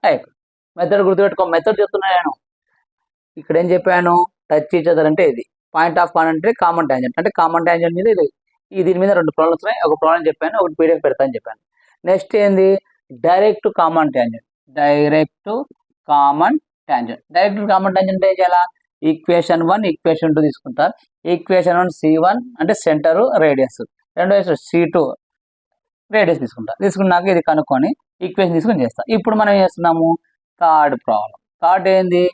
అయిపోయి మెథడ్ గుర్తుపెట్టుకో. మెథడ్ చెప్తున్నా నేను. ఇక్కడ ఏం చెప్పాను? టచ్ ఈచ్ అదర్ అంటే ఇది. పాయింట్ ఆఫ్ కాంటాక్ట్ అంటే కామన్ ట్యాంజెంట్. అంటే కామన్ ట్యాంజెంట్ మీద ఇది. దీని మీద 2 ప్రాబ్లమ్స్ ఉన్నాయి. ఒక ప్రాబ్లం చెప్పాను, ఒకటి పీడిఎఫ్ పెడతాను చెప్పాను. నెక్స్ట్ ఏంది? Direct common tangent. Direct common tangent. Direct common tangent ఏం చేయాలా? ఈక్వేషన్ 1 ఈక్వేషన్ 2 తీసుకుంటారు. ఈక్వేషన్ 1 C1 అంటే సెంటర్ రేడియస్, రెండో C2 రేడియస్ తీసుకున్నాక ఇది కనుక్కొని ఈక్వేషన్ తీసుకొని చేస్తాం. ఇప్పుడు మనం ఏం చేస్తున్నాము? Third problem. థర్డ్ ఏంది?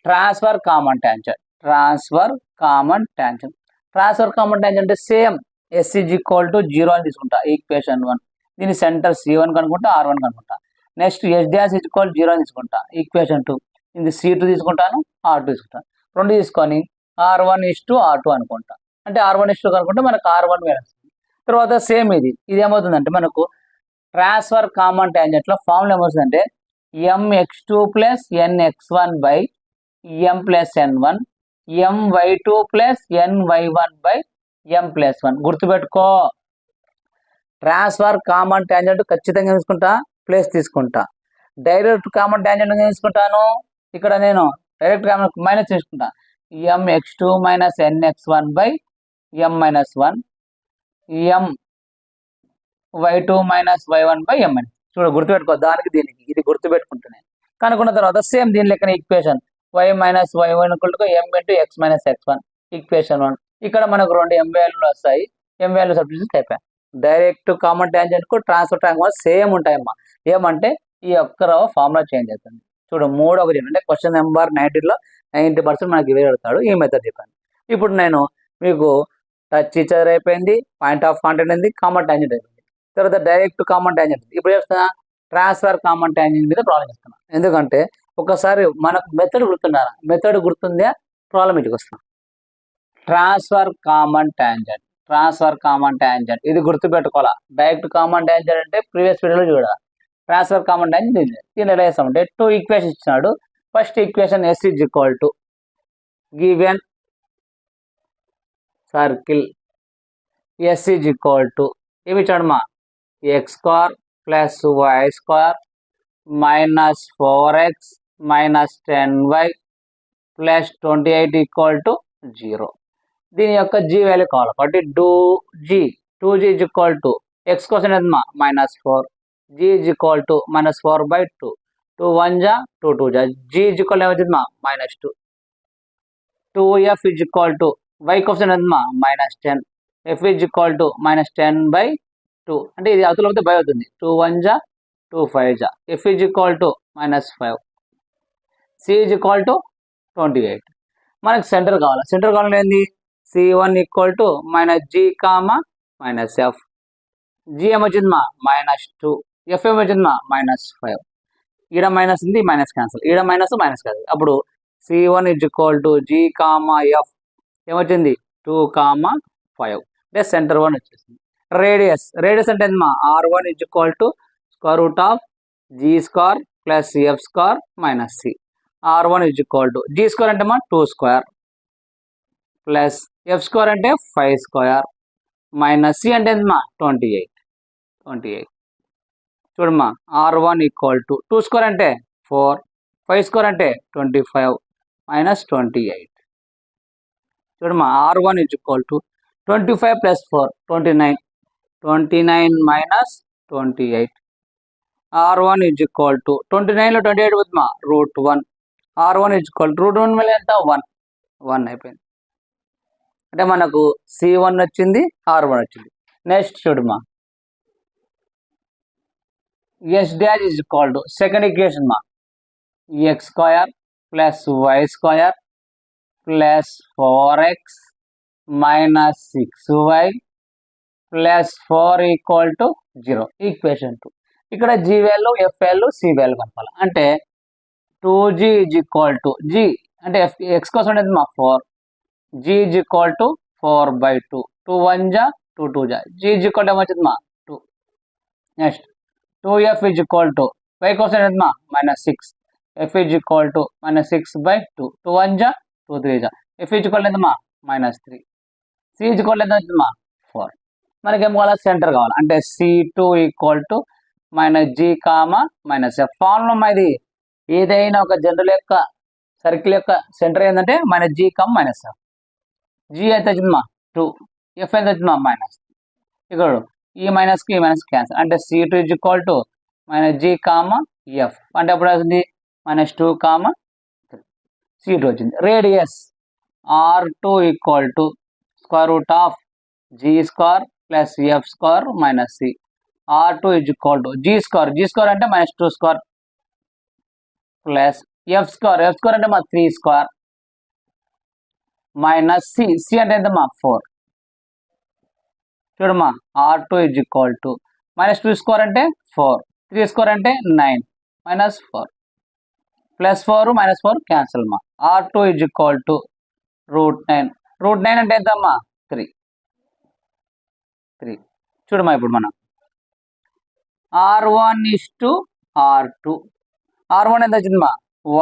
Transverse common tangent. Transverse common tangent. Transverse common tangent అంటే same S is equal to 0 అని తీసుకుంటా ఈక్వేషన్ 1. దీని సెంటర్ C1 కనుక్కుంటా, R1 కనుక్కుంటా. Next S dash is equal 0 అని తీసుకుంటా ఈక్వేషన్ 2. ఇది C2 తీసుకుంటాను, R2 తీసుకుంటాను. 2 తీసుకొని R1:R2 అనుకుంటా. అంటే R1:2 కనుక్కుంటే మనకు R1 వస్తుంది. తర్వాత సేమ్ ఇది ఏమవుతుందంటే మనకు ట్రాన్స్ఫర్ కామన్ ట్యాంజెంట్లో ఫార్ములా ఏమవుతుందంటే mx2 plus nx1 by m plus n1 my2 plus ny1 by m plus 1. గుర్తుపెట్టుకో. ట్రాన్స్ఫర్ కామన్ ట్యాంజెంట్ ఖచ్చితంగా తీసుకుంటా, ప్లస్ తీసుకుంటా. డైరెక్ట్ కామన్ ట్యాంజెంట్ తీసుకుంటాను. ఇక్కడ నేను డైరెక్ట్ కామన్ మైనస్ తీసుకుంటా. mx2 minus nx1 by m minus 1 my2 minus y1 by m. చూడ గుర్తుపెట్టుకో. దానికి దీనికి ఇది గుర్తుపెట్టుకుంటున్నాను. కనుక్కున్న తర్వాత సేమ్ దీని లెక్కన equation y minus y1 m into x minus x1 equation 1. ఇక్కడ మనకు 2 m వాల్యూలు వస్తాయి. m వాల్యూ సబ్స్టిట్యూట్ అయిపోయాయి. డైరెక్ట్ కామన్ ట్యాంజెంట్ కు ట్రాన్స్ఫర్ ట్యాంజెంట్ సేమ్ ఉంటాయమ్మా. ఏమంటే ఈ ఒక్క ఫార్ములా చేంజ్ అవుతుంది. చూడు 3 ఒకటి అంటే క్వశ్చన్ నెంబర్ 19లో 90% మనకి ఇవే అడుగుతాడు. ఈ మెథడ్ చెప్పాను. ఇప్పుడు నేను మీకు టచ్ ఈచ్ అదర్ అయిపోయింది, పాయింట్ ఆఫ్ కాంటాక్ట్ అయింది, కామన్ ట్యాంజెంట్ అయిపోయింది. తర్వాత డైరెక్ట్ కామన్ ట్యాంజెంట్. ఇప్పుడు చేస్తున్నా ట్రాన్స్ఫర్ కామన్ ట్యాంజెంట్ మీద ప్రాబ్లం చేస్తున్నా. ఎందుకంటే ఒకసారి మనకు మెథడ్ గుర్తున్నారా? మెథడ్ గుర్తుందా? ప్రాబ్లం ఇంటికి వస్తున్నాం. Transfer common tangent. Transverse common tangent ఇది గుర్తుపెట్టుకోవాలా. డైరెక్ట్ కామన్ ట్యాంజెంట్ అంటే ప్రీవియస్ వీడియోలో చూడాలి. ట్రాన్స్ఫర్ కామన్ టైం దీన్ని ఎలా చేస్తామంటే 2 ఈక్వేషన్ ఇచ్చినాడు. First equation S is equal to given circle S is equal to ఏమి ఇచ్చాడమ్మా x square plus y square minus 4x minus 10y plus 28 equal to 0. దీని యొక్క g వాల్యూ కావాలి కాబట్టి two G is equal to x కోసం ఏదమ్మా -4 g is equal to -4/2 2 1 జా 2 2 జా g ఈజ్ ఈక్వల్ ఏమవుతుందమ్మా -2 2f is equal to y కోసం ఏదమ్మా -10 f ఈజ్ ఈక్వల్ టు -10/2 అంటే ఇది అవతల బై అవుతుంది 2 1 జా 2 5 జా f is equal to -5 c is equal to 28. మనకి సెంటర్ కావాలి ఏంది C1 equal to -g -f g ఏమొచ్చిందమ్మా -2 f ఏమొచ్చిందమ్మా -5 ఈడ మైనస్ ఉంది మైనస్ క్యాన్సిల్ ఈడ మైనస్ కాదు అప్పుడు C1 is equal to g f ఏమొచ్చింది 2 5 అంటే సెంటర్ 1 వచ్చేసింది. రేడియస్ అంటే R1 is equal to square root of g square plus f square minus c. R1 is equal to g square అంటే 2 square plus f square అంటే 5 square minus c అంటే 28 చూడమ్మా R1 equal to 2 square అంటే 4 5 square అంటే 25 minus 28 చూడమ్మా R1 is equal to 25 plus 4 29 minus 28 R1 is equal to 29లో 28 వద్దుమా √1 R1 is equal to √1 మళ్ళీ ఎంత 1 అయిపోయింది. అంటే మనకు C1 వచ్చింది R1 వచ్చింది. నెక్స్ట్ చూడమ్మా S dash is equal to second equation మా x square plus y square plus 4x minus 6y plus 4 equal to 0 equation 2. ఇక్కడ g value f value c value కనుక్కోవాలి. అంటే 2g is equal to g అంటే x కోసం అనేది మా 4 g is equal to 4/2 2 1 జా 2 2 జా g ఈజ్ ఈక్వల్ టు ఏమొచ్చింది మా 2. Next 2f is equal to y కోసం అనేది మా -6 f ఈజ్ ఈక్వల్ టు -6/2 2 1 జా 2 3 జా f is equal to -3 c is equal to మా 4. మనకి ఏం కావాలి సెంటర్ కావాలి. అంటే C2 equal to -g -f formula ఇది ఏదైనా ఒక జనరల్ యొక్క సర్కిల్ యొక్క సెంటర్ ఏంటంటే -g -f g అయితే వచ్చిందమ్మా 2 f అయితే వచ్చిందమ్మా మైనస్ ఇక్కడ ఈ మైనస్ కి ఈ మైనస్ క్యాన్సిల్ అంటే C2 is equal to -g f అంటే అప్పుడు వస్తుంది -2 3 C2 వచ్చింది. Radius R2 equal to square root of g square plus f square minus c. R2 is equal to g square అంటే -2 స్క్వేర్ ప్లస్ f స్క్వేర్ అంటే 3 square minus c అంటే ఎంతమ్మా 4. చూడమ్మా R2 is equal to -2 square అంటే 4 3 square అంటే 9 -4 plus 4 -4 cancel మా. R2 is equal to √9 అంటే ఎంతమ్మా 3 చూడమ్మా ఇప్పుడు మనం R1 = R2 R1 ఎంత వచ్చిందమ్మా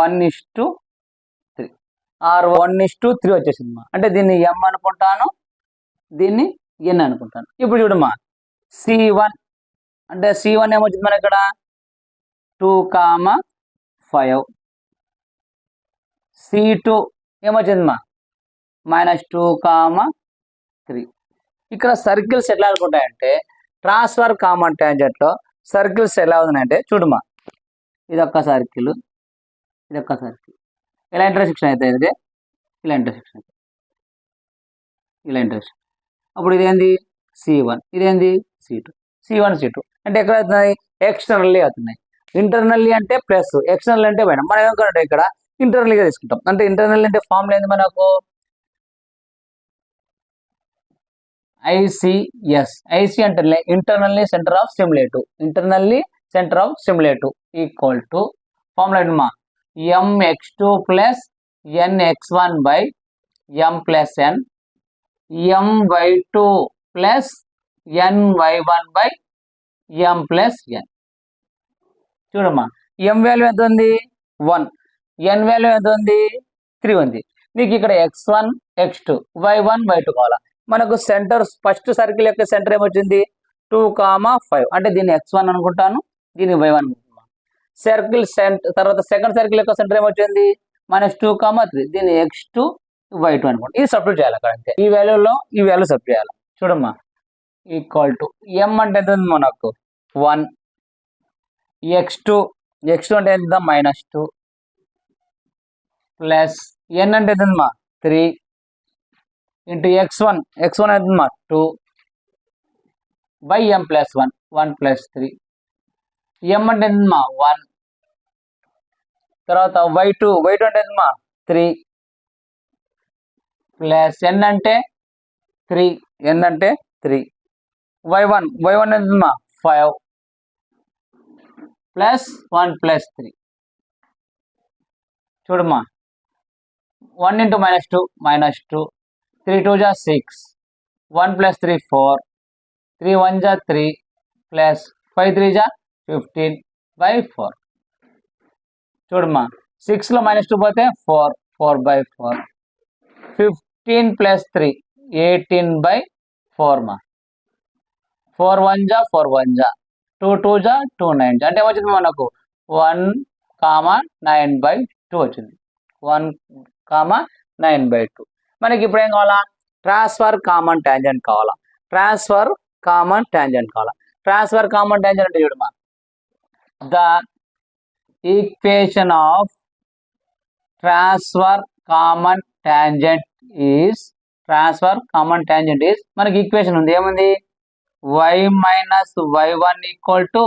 1:3 R1:3 వచ్చేసిందమ్మా. అంటే దీన్ని m అనుకుంటాను దీన్ని n అనుకుంటాను. ఇప్పుడు చూడమ్మా C1 అంటే C1 ఏమొచ్చింది మన ఇక్కడ 2 5 C2 ఏమొచ్చిందమ్మా -2 3. ఇక్కడ సర్కిల్స్ ఎట్లా అనుకుంటాయంటే ట్రాన్స్ఫర్ కామన్ టాంజెంట్ లో సర్కిల్స్ ఎలా ఉన్నాయంటే చూడమ్మా ఇదొక్క సర్కిల్ ఇలా ఇంటర్సెక్షన్ అయితే ఇది ఇలా ఇంటర్సెక్షన్ అప్పుడు ఇదేంది C1 ఇదేంది C2 అంటే ఎక్కడ అవుతున్నాయి ఎక్స్టర్నల్లీ అవుతున్నాయి. ఇంటర్నల్లీ అంటే ప్లస్ ఎక్స్టర్నల్ అంటే పోయినా మనం ఏమనుకుంటే ఇక్కడ ఇంటర్నల్గా తీసుకుంటాం. అంటే ఇంటర్నల్ అంటే ఫార్ములా ఏంది మనకు IC అంటే internally centre of similitude equal to formula ఏంటమ్మా mx2 plus nx1 by m plus n my2 plus ny1 by m plus n. చూడమ్మా, ఎం వాల్యూ ఎంత ఉంది 1, ఎన్ వాల్యూ ఎంత ఉంది 3 ఉంది. నీకు ఇక్కడ x1 x2 y1 y2 కావాలా. మనకు సెంటర్ ఫస్ట్ సర్కిల్ యొక్క సెంటర్ ఏమొచ్చింది 2,5 అంటే దీన్ని x1 అనుకుంటాను, దీన్ని y1 అనుకుంటున్నాను. సర్కిల్ తర్వాత సెకండ్ సర్కిల్ యొక్క సెంటర్ ఏమొచ్చింది -2,3 దీన్ని x2 y2 అనుకోండి. ఇది సబ్స్టిట్యూట్ చేయాలి అక్కడ అంతే. ఈ వాల్యూలో ఈ వాల్యూ సబ్స్టిట్యూట్ చేయాలి. చూడమ్మా, ఈక్వల్ టు ఎం అంటే ఎంత ఉంది మనకు 1, x2 అంటే ఎంత -2 ప్లస్ ఎన్ అంటే ఎంత 3 ఇంటూ x1 ఎంత 2 బై ఎం ప్లస్ 1 ప్లస్ 3 ఎం అంటే ఎంత 1 తర్వాత y2 అంటే ఎంత 3 ప్లస్ ఎన్ అంటే 3 y1 ఎంత 5 ప్లస్ 1 ప్లస్ 3. చూడమ్మా, 1 into -2 -2 3 2 जा 6 1 plus 3 4 3 1 जा 3 plus 5 3 जा 15 by 4. చూడమ్మా, 6 లో -2 పోతే 4 by 4 15 plus 3 18 by 4 మా 4 1 जा 4 1 जा 2 2 जा 2 9 जा అంటే వచ్చింది మనకు 1,9/2 వచ్చింది. 1,9/2. మనకి ఇప్పుడు ఏం కావాలా, ట్రాన్స్ఫర్ కామన్ టాంజెంట్ కావాలా. ట్రాన్స్ఫర్ కామన్ టాంజెంట్ అంటే చూడమ్మా, the equation of transfer common tangent is మనకి ఈక్వేషన్ ఉంది, ఏముంది y minus y1 equal to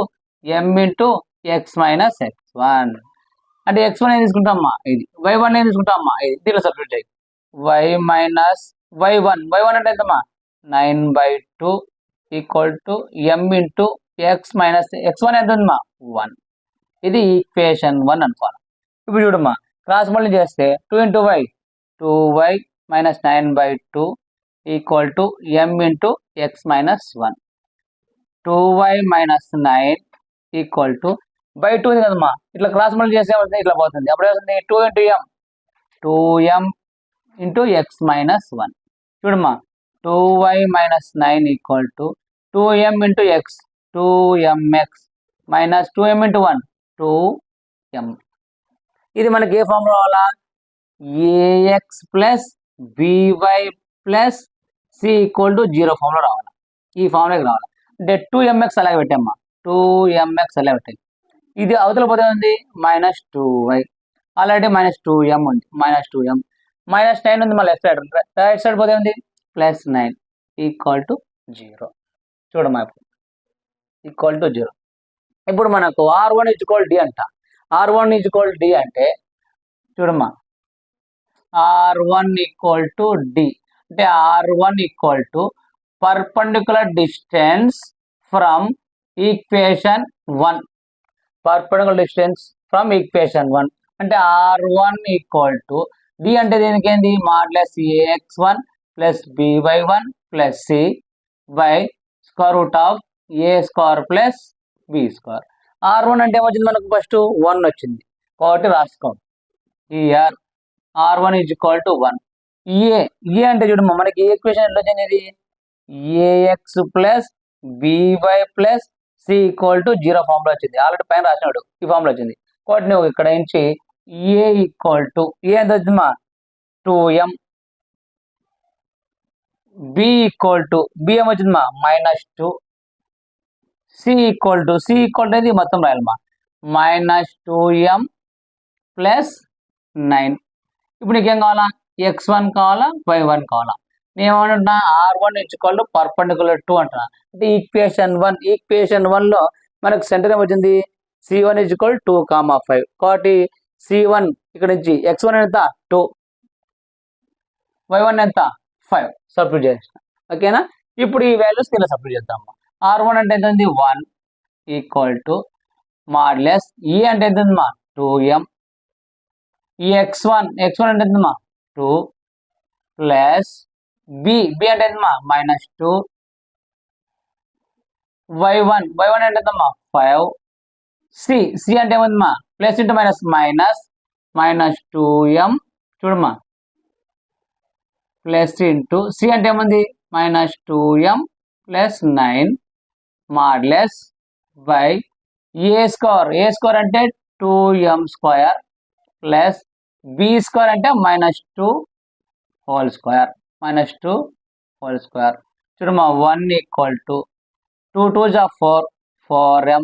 m into x minus x1 అంటే x1 ఏం తీసుకుంటామమ్మా ఇది, y1 ఏం తీసుకుంటామమ్మా ఇది, దీనిలో సబ్స్టిట్యూట్ చేయి. y మైనస్ y1 అంటే ఎంతమ్మా 9/2 equal to m into x minus x1 ఎంత ఉందమ్మా 1. ఇది ఈక్వేషన్ 1 అనుకోవాలి. ఇప్పుడు చూడమ్మా, క్రాస్ మల్టిప్లై చేస్తే 2 into y 2y minus 9/2 equal to m into x minus 1. 2y minus 9 equal to by 2 ఉంది కదమ్మా, ఇట్లా క్రాస్ మల్టిప్లై చేస్తే ఇట్లా పోతుంది. అప్పుడు ఏమవుతుంది 2 into m 2m into x minus 1. చూడమ్మా, 2y minus 9 equal to 2m into x 2mx minus 2m into 1 2m. ఇది మనకి ఏ ఫామ్ రావాలా, ax plus by plus c equal to 0 ఫామ్లో రావాలి. ఈ ఫామ్లోకి రావాలి అంటే 2mx అలాగే పెట్టామ్మా, 2mx అలాగే పెట్టాయి. ఇది అవతల పోతే ఉంది -2y, ఆల్రెడీ -2m ఉంది, -2m -9 ఉంది, మళ్ళీ రైట్ సైడ్ పోతే ఉంది +9 ఈక్వల్ టు 0. చూడమ్మా, ఇప్పుడు ఈక్వల్ టు 0. ఇప్పుడు మనకు r1 ఈక్వల్ d అంట. r1 ఈక్వల్ d అంటే చూడమ్మా, r1 ఈక్వల్ టు d అంటే r1 equal to perpendicular distance from equation 1 అంటే r1 ఈక్వల్ టు d అంటే దీనికి ఏంది modulus ax1 plus by1 plus c by square root of a square plus b square. r1 అంటే ఏమొచ్చింది మనకు first 1 వచ్చింది కాబట్టి రాసుకోండి. Here r1 is equal to 1. ఏ అంటే చూడమ్మా, మనకి ఈక్వేషన్ ఎట్లా వచ్చింది, ఇది ax plus by plus c equal to 0 ఫామ్లో వచ్చింది. ఆల్రెడీ పైన రాసినాడు, ఈ ఫామ్లో వచ్చింది కాబట్టి నువ్వు ఇక్కడ నుంచి ఏ ఈక్వల్ టు ఏ ఎంత వచ్చిందమ్మా 2m, b equal to b ఏమొచ్చిందమ్మా -2, c equal to అనేది మొత్తం రాయాలమ్మా -2m ప్లస్ 9. ఇప్పుడు నీకేం కావాలా, x1 కావాలా y1 కావాలా. నేను ఏమంటున్నా r1 ఈక్వల్ టు పర్పెండిక్యులర్ 2 అంటున్నా. అంటే ఈక్వేషన్ 1 లో మనకు సెంటర్ ఏమొచ్చింది c1 ఈక్వల్ 2,5 కాబట్టి c1 ఇక్కడ నుంచి x1 ఎంత 2 y1 ఎంత 5 సబ్స్టిట్యూట్ చేసిన. ఓకేనా, ఇప్పుడు ఈ వాల్యూస్ ఇలా సబ్స్టిట్యూట్ చేద్దాం. r1 అంటే ఎంత ఉంది 1 ఈక్వల్ టు మాడ్యులస్ e అంటే ఎంత ఉందమ్మా 2m, ఈ x1 అంటే ఎంతమ్మా 2 ప్లస్ b అంటే ఎంతమ్మా -2, y1 అంటే ఎంతమ్మా 5 సి అంటే ఏముందమ్మా plus into minus minus minus 2m చూడమ్మా ప్లస్ ఇంటూ సి అంటే ఏముంది minus 2m plus 9 modulus by A square అంటే 2m square plus B square అంటే -2 హోల్ స్క్వేర్ చూడమ్మా 1 ఈక్వల్ టు 2 2 జా 4 4m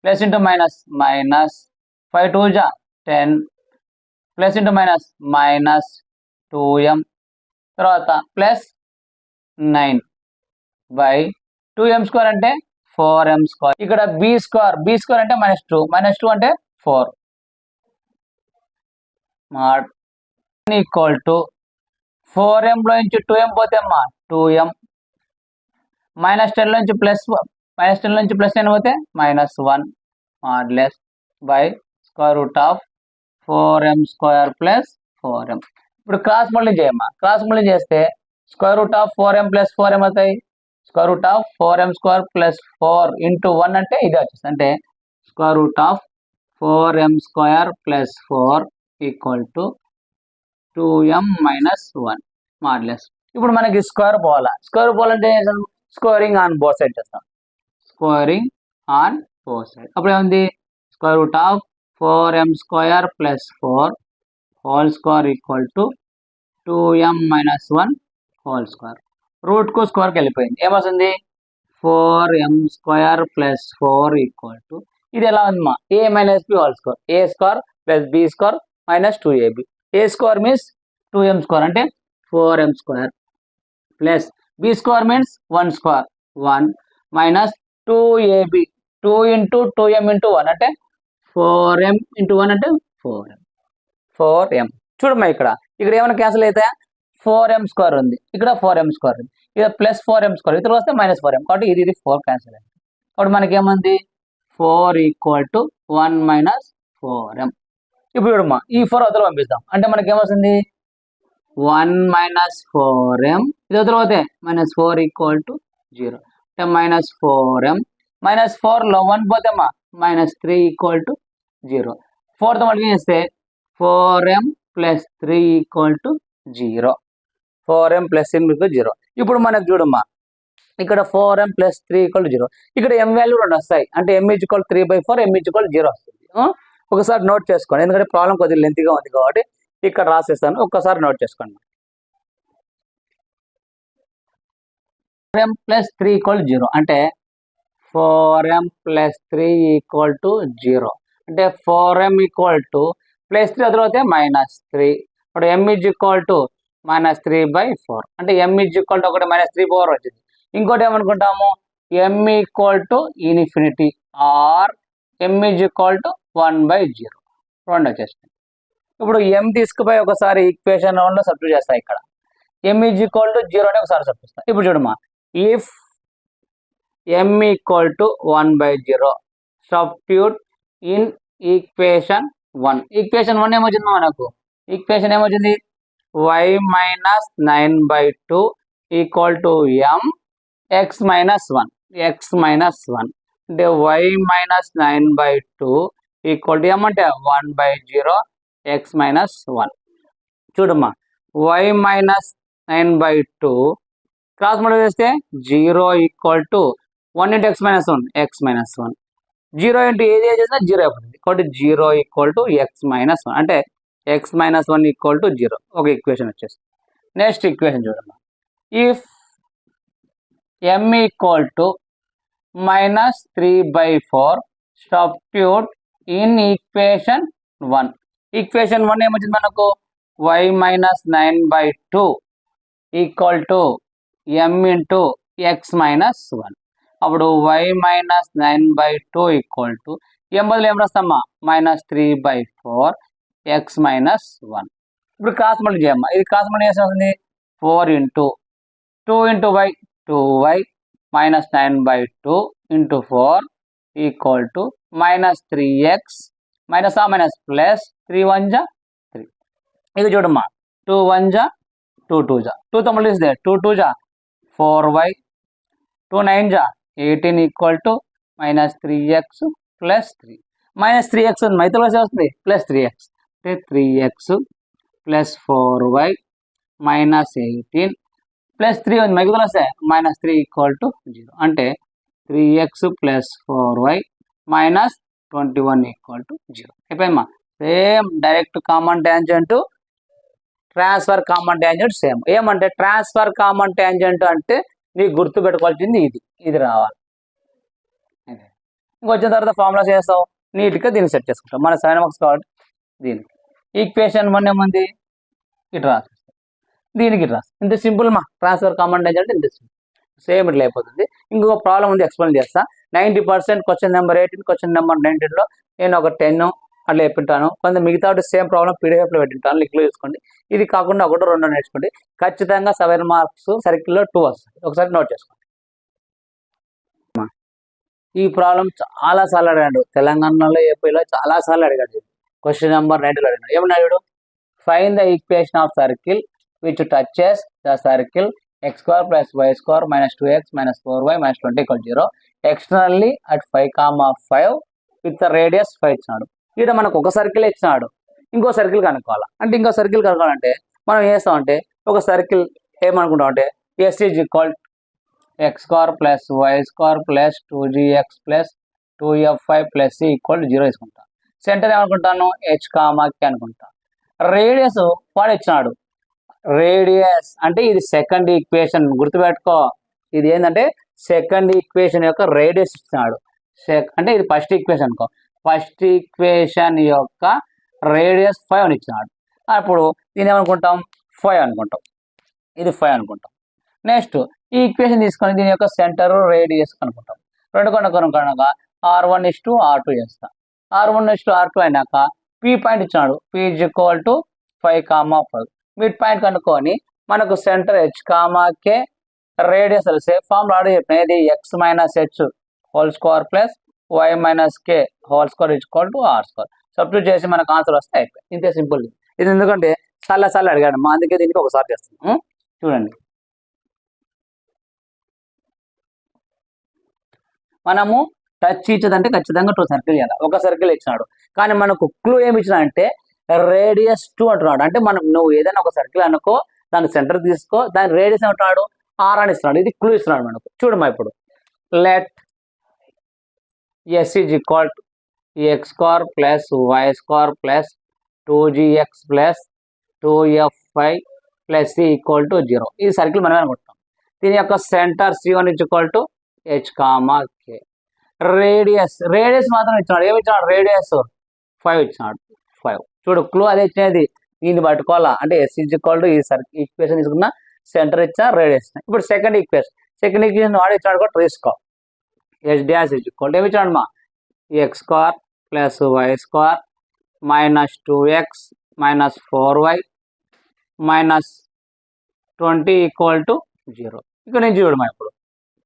plus into minus minus 5 2 జా 10 plus into minus minus 2m తర్వాత plus 9 by 2m square అంటే 4m square ఇక్కడ B square అంటే -2 అంటే 4 మాడ్ ఈక్వల్ టు 4m లో నుంచి 2m పోతే అమ్మా 2m -10 లో నుంచి ప్లస్ -10 పోతే -1 మాడ్లెస్ by square root of 4m square plus 4m ఇప్పుడు క్రాస్ మల్టిప్లై చేయమ్మా క్రాస్ మల్టిప్లై చేస్తే square root of 4m plus 4m అవుతాయి square root of 4m square plus 4 into 1 అంటే ఇది వచ్చేసి అంటే square root of 4m square plus 4 equal to 2m minus 1 మాడ్లెస్ ఇప్పుడు మనకి స్క్వేర్ పోవాలంటే స్క్వేరింగ్ ఆన్ బోత్ సైడ్ చేస్తాం స్క్వేరింగ్ ఆన్ బోత్ సైడ్ అప్పుడు ఏముంది square root of 4m square plus 4 whole square equal to 2m minus 1 whole square root కు స్క్వేర్కి వెళ్ళిపోయింది ఏమవుతుంది 4m square plus 4 equal to ఇది ఎలా ఉందమ్మా a minus B whole square a square plus B square minus 2ab a square means 2m square అంటే 4m square plus b square means 1 square 1 minus 2ab 2 into 2m into 1 అంటే 4m into 1 అంటే 4m చూడమ్మా ఇక్కడ ఏమైనా cancel అవుతాయా 4m square ఉంది ఇక్కడ 4m square ఉంది ఇక్కడ ప్లస్ 4m స్క్వేర్ ఇక్కడ వస్తే -4m కాబట్టి ఇది 4 క్యాన్సిల్ అయింది కాబట్టి మనకి ఏముంది 4 ఈక్వల్ టు 1 మైనస్ 4m ఇప్పుడు చూడమ్మా ఈ 4 అవతల పంపిస్తాం అంటే మనకి ఏమొస్తుంది 1 మైనస్ 4m ఇది అవతల పోతే -4 ఈక్వల్ టు 0 అంటే -4m -4 లో 1 పోతే అమ్మా -3 ఈక్వల్ టు 0 4 తో మల్టిప్లై చేస్తే 4m plus 3 equal to 0 4m plus 0 ఇప్పుడు మనకు చూడమ్మా ఇక్కడ 4m ప్లస్ 3 ఈక్వల్ టు 0 ఇక్కడ m వాల్యూ 2 వస్తాయి అంటే m ఈక్వల్ 3/4 m ఈక్వల్ 0 వస్తుంది ఒకసారి నోట్ చేసుకోండి ఎందుకంటే ప్రాబ్లం కొద్దిగా లెంతీగా ఉంది కాబట్టి ఇక్కడ రాసేస్తాను ఒక్కసారి నోట్ చేసుకోండి 4m ప్లస్ 3 ఈక్వల్ 0 అంటే 4m ప్లస్ 3 ఈక్వల్ టు 0 అంటే 4m equal to plus 3 other అయితే -3 ఇప్పుడు m ఈజ్ ఈక్వల్ టు -3/4 అంటే m ఈజ్ ఈక్వల్ టు ఒకటి -3/4 వచ్చింది ఇంకోటి ఏమనుకుంటాము m equal to infinity or m is equal to 1/0 రెండు వచ్చేసింది ఇప్పుడు m తీసుకుపోయి ఒకసారి ఈక్వేషన్ లో సబ్స్టిట్యూట్ చేస్తా ఇక్కడ m ఈజ్ ఈక్వల్ టు 0 అని ఒకసారి సబ్స్టిట్యూట్ చేస్తా ఇప్పుడు చూడమ్మా if m equal to 1/0 substitute in equation 1 ఏమొచ్చింది మనకు ఈక్వేషన్ ఏమొచ్చింది y minus 9/2 equal to m x minus 1 అంటే y minus 9/2 equal to m అంటే 1/0 x మైనస్ 1 చూడమ్మా y మైనస్ 9/2 క్రాస్ మల్టిప్లై చేస్తే 0 equal to 1 into x minus 1 0 into ఏది చేసినా 0 అయిపోతుంది కాబట్టి 0 ఈక్వల్ టు x మైనస్ 1 అంటే x మైనస్ 1 ఈక్వల్ టు 0 ఒక ఈక్వేషన్ వచ్చేస్తుంది నెక్స్ట్ ఈక్వేషన్ చూడమ్మా if m equal to -3/4 substitute in equation 1 ఏమొచ్చింది మనకు y minus 9/2 equal to m into x minus 1 అప్పుడు y minus 9/2 equal to m బదులు ఏం రాస్తామా -3/4 x minus 1 ఇప్పుడు క్రాస్ మల్టిప్లై చేయమ్మా ఇది క్రాస్ మల్టిప్లై చేస్తే వస్తుంది 4 into 2 into y 2y minus 9/2 into 4 equal to -3x minus plus 3 1 జా 3 ఇది చూడమ్మా 2 1 జా 2 2 జా 2 తో మల్టిప్లై చేస్తే 2 2 జా 4y 2 9 జా 18 equal to -3x plus 3 -3x ఉంది, మైతలో వస్తుంది +3x అంటే 3x + 4y -18 +3 ఉంది, మైతలో వస్తే -3 = 0 అంటే 3x + 4y -21 = 0 అయిపోయిందమ్మా. Same direct common tangent, transverse common tangent same. ఏమంటే ట్రాన్స్ఫర్ కామన్ ట్యాంజెంట్ అంటే నీకు గుర్తు పెట్టుకోవాల్సింది ఇది రావాలి. ఇంకొచ్చిన తర్వాత ఫార్ములాస్ చేస్తావు, నీట్గా దీన్ని సెట్ చేసుకుంటాం. మన 7 మార్క్స్ కాబట్టి దీనికి ఈక్వేషన్ 1 ఏముంది, ఇటు రాసేస్తాం, దీనికి ఇటు రాస్తాం. ఇంత సింపుల్ మా ట్రాన్స్ఫర్ కామన్ ట్యాంజెంట్ ఇంత సింపుల్. సేమ్ ఇట్లా అయిపోతుంది. ఇంకొక ప్రాబ్లం ఉంది, ఎక్స్ప్లెయిన్ చేస్తా. 90% క్వశ్చన్ నెంబర్ 18, క్వశ్చన్ నెంబర్ 19లో నేను ఒక 10 అట్లా చెప్పింటాను. కొంత మిగతా సేమ్ ప్రాబ్లం పీడిఎఫ్లో పెట్టింటాను, లింక్లో చూసుకోండి. ఇది కాకుండా 1, 2 నేర్చుకోండి. ఖచ్చితంగా 7 మార్క్స్ సర్కిల్లో 2 వస్తాయి. ఒకసారి నోట్ చేసుకోండి. ఈ ప్రాబ్లం చాలా సార్లు అడిగాడు, తెలంగాణలో ఏపీలో చాలా సార్లు అడిగాడు. క్వశ్చన్ నెంబర్ 19లో అడిగాడు. ఏమన్నా అడిగాడు, find the equation of circle which touches the circle x² + y² -2x -4y -20 = 0 externally at 5,5 with the radius 5 ఇచ్చినాడు. ఇక్కడ మనకు ఒక సర్కిల్ ఇచ్చినాడు, ఇంకో సర్కిల్ కనుక్కోవాలి. అంటే ఇంకో సర్కిల్ కనుక్కోవాలంటే మనం ఏం చేస్తామంటే ఒక సర్కిల్ ఏమనుకుంటామంటే s = x² + y² + 2gx + 2f5 + c = 0 తీసుకుంటాం. సెంటర్ ఏమనుకుంటాను, h, k అనుకుంటా. రేడియస్ వాడు ఇచ్చినాడు. రేడియస్ అంటే ఇది సెకండ్ ఈక్వేషన్, గుర్తుపెట్టుకో. ఇది ఏంటంటే సెకండ్ ఈక్వేషన్ యొక్క రేడియస్ ఇచ్చినాడు. అంటే ఇది ఫస్ట్ ఈక్వేషన్ అనుకో, ఫస్ట్ ఈక్వేషన్ యొక్క రేడియస్ 5 అని ఇచ్చినాడు. అప్పుడు దీని ఏమనుకుంటాం, 5 అనుకుంటాం, ఇది 5 అనుకుంటాం. నెక్స్ట్ ఈ ఈక్వేషన్ తీసుకొని దీని యొక్క సెంటర్ రేడియస్ అనుకుంటాం. రెండు కనుక R1:R2 చేస్తా. R1:R2 అయినాక పి పాయింట్ ఇచ్చినాడు, p = 5,5. మిడ్ పాయింట్ కనుక్కొని మనకు సెంటర్ h, k రేడియస్ తెలిసే ఫార్ములా ఆడ చెప్పిన ఇది x - h whole square + y - k whole square = r². Substitute చేసి మనకు ఆన్సర్ వస్తే అయిపోయి. ఇంతే సింపుల్. ఇది ఎందుకంటే చాలా అడిగాడు మా, అందుకే దీనికి ఒకసారి చేస్తాం. చూడండి, మనము టచ్ ఇచ్చదంటే ఖచ్చితంగా 2 సర్కిల్ చేయాలి. ఒక సర్కిల్ ఇచ్చినాడు, కానీ మనకు క్లూ ఏమి ఇచ్చినా అంటే రేడియస్ 2 అంటున్నాడు. అంటే మనం నువ్వు ఏదైనా ఒక సర్కిల్ అనుకో, దాని సెంటర్ తీసుకో, దాని రేడియస్ ఏమంటున్నాడు, r అని ఇస్తున్నాడు. ఇది క్లూ ఇస్తున్నాడు మనకు. చూడమ్మా, ఇప్పుడు let s = x² + y² + 2gx + 2f5 + c = 0. ఈ సర్కిల్ మనమే అనుకుంటాం. దీని యొక్క centre c1 = h, k. Radius మాత్రం ఇచ్చినాడు. ఏమి ఇచ్చినాడు, రేడియస్ 5 ఇచ్చినాడు. 5 చూడు, క్లూ అదే ఇచ్చినది, దీన్ని పట్టుకోవాలా. అంటే s = ఈ ఈక్వేషన్ తీసుకున్న సెంటర్ ఇచ్చా, రేడియస్. ఇప్పుడు సెకండ్ ఈక్వేషన్ వాడు ఇచ్చినాడు కూడా తీసుకో. h' ఏమి ఇచ్చినాడు మా, x² + y² -2x -4y -20 = 0. ఇక్కడ నుంచి చూడమా, ఇప్పుడు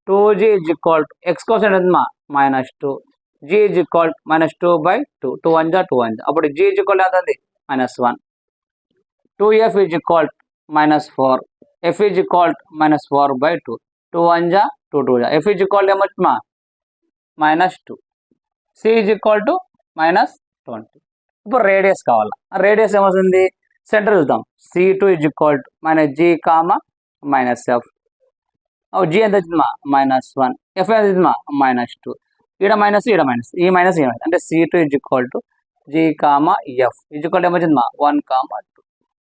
2g = x కోసం ఏంటమ్మా -2, g = -2/2, 2 1 = 2 1. అప్పుడు g = ఎంత ఉంది, -1. 2f = -4, f = -4/2, 2 1 = 2 2 f = ఏమొచ్చమ్మా -2, c = -20. ఇప్పుడు రేడియస్ కావాలా. రేడియస్ ఏమవుతుంది, సెంటర్ చూద్దాం. c2 = -g, -f. g ఎంత వచ్చిందమ్మా -1, f ఎంత వచ్చిందమ్మా -2. ఈడ మైనస్ ఈ మైనస్ అంటే c2 = g, f ఏమొచ్చిందమ్మా 1, 2.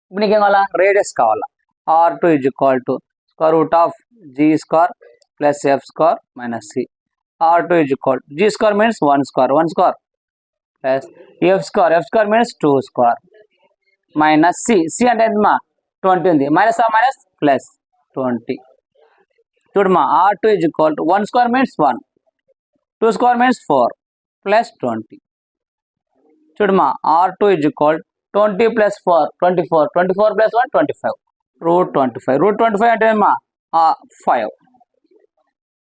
ఇప్పుడు నీకేం కావాలా, రేడియస్ కావాలా. r2 = √g² + f² - c. r2 = g² means 1² plus f² means 2² minus c అంటే ఎంతమా 20 ఉంది, మైనస్ ప్లస్ 20. చూడమ్మా, r2 = 1² means 1, 2² means 4 plus 20. చూడమ్మా, r2 = 20 plus 4 24, 24 plus 1 25, √25 అంటే ఏమా 5.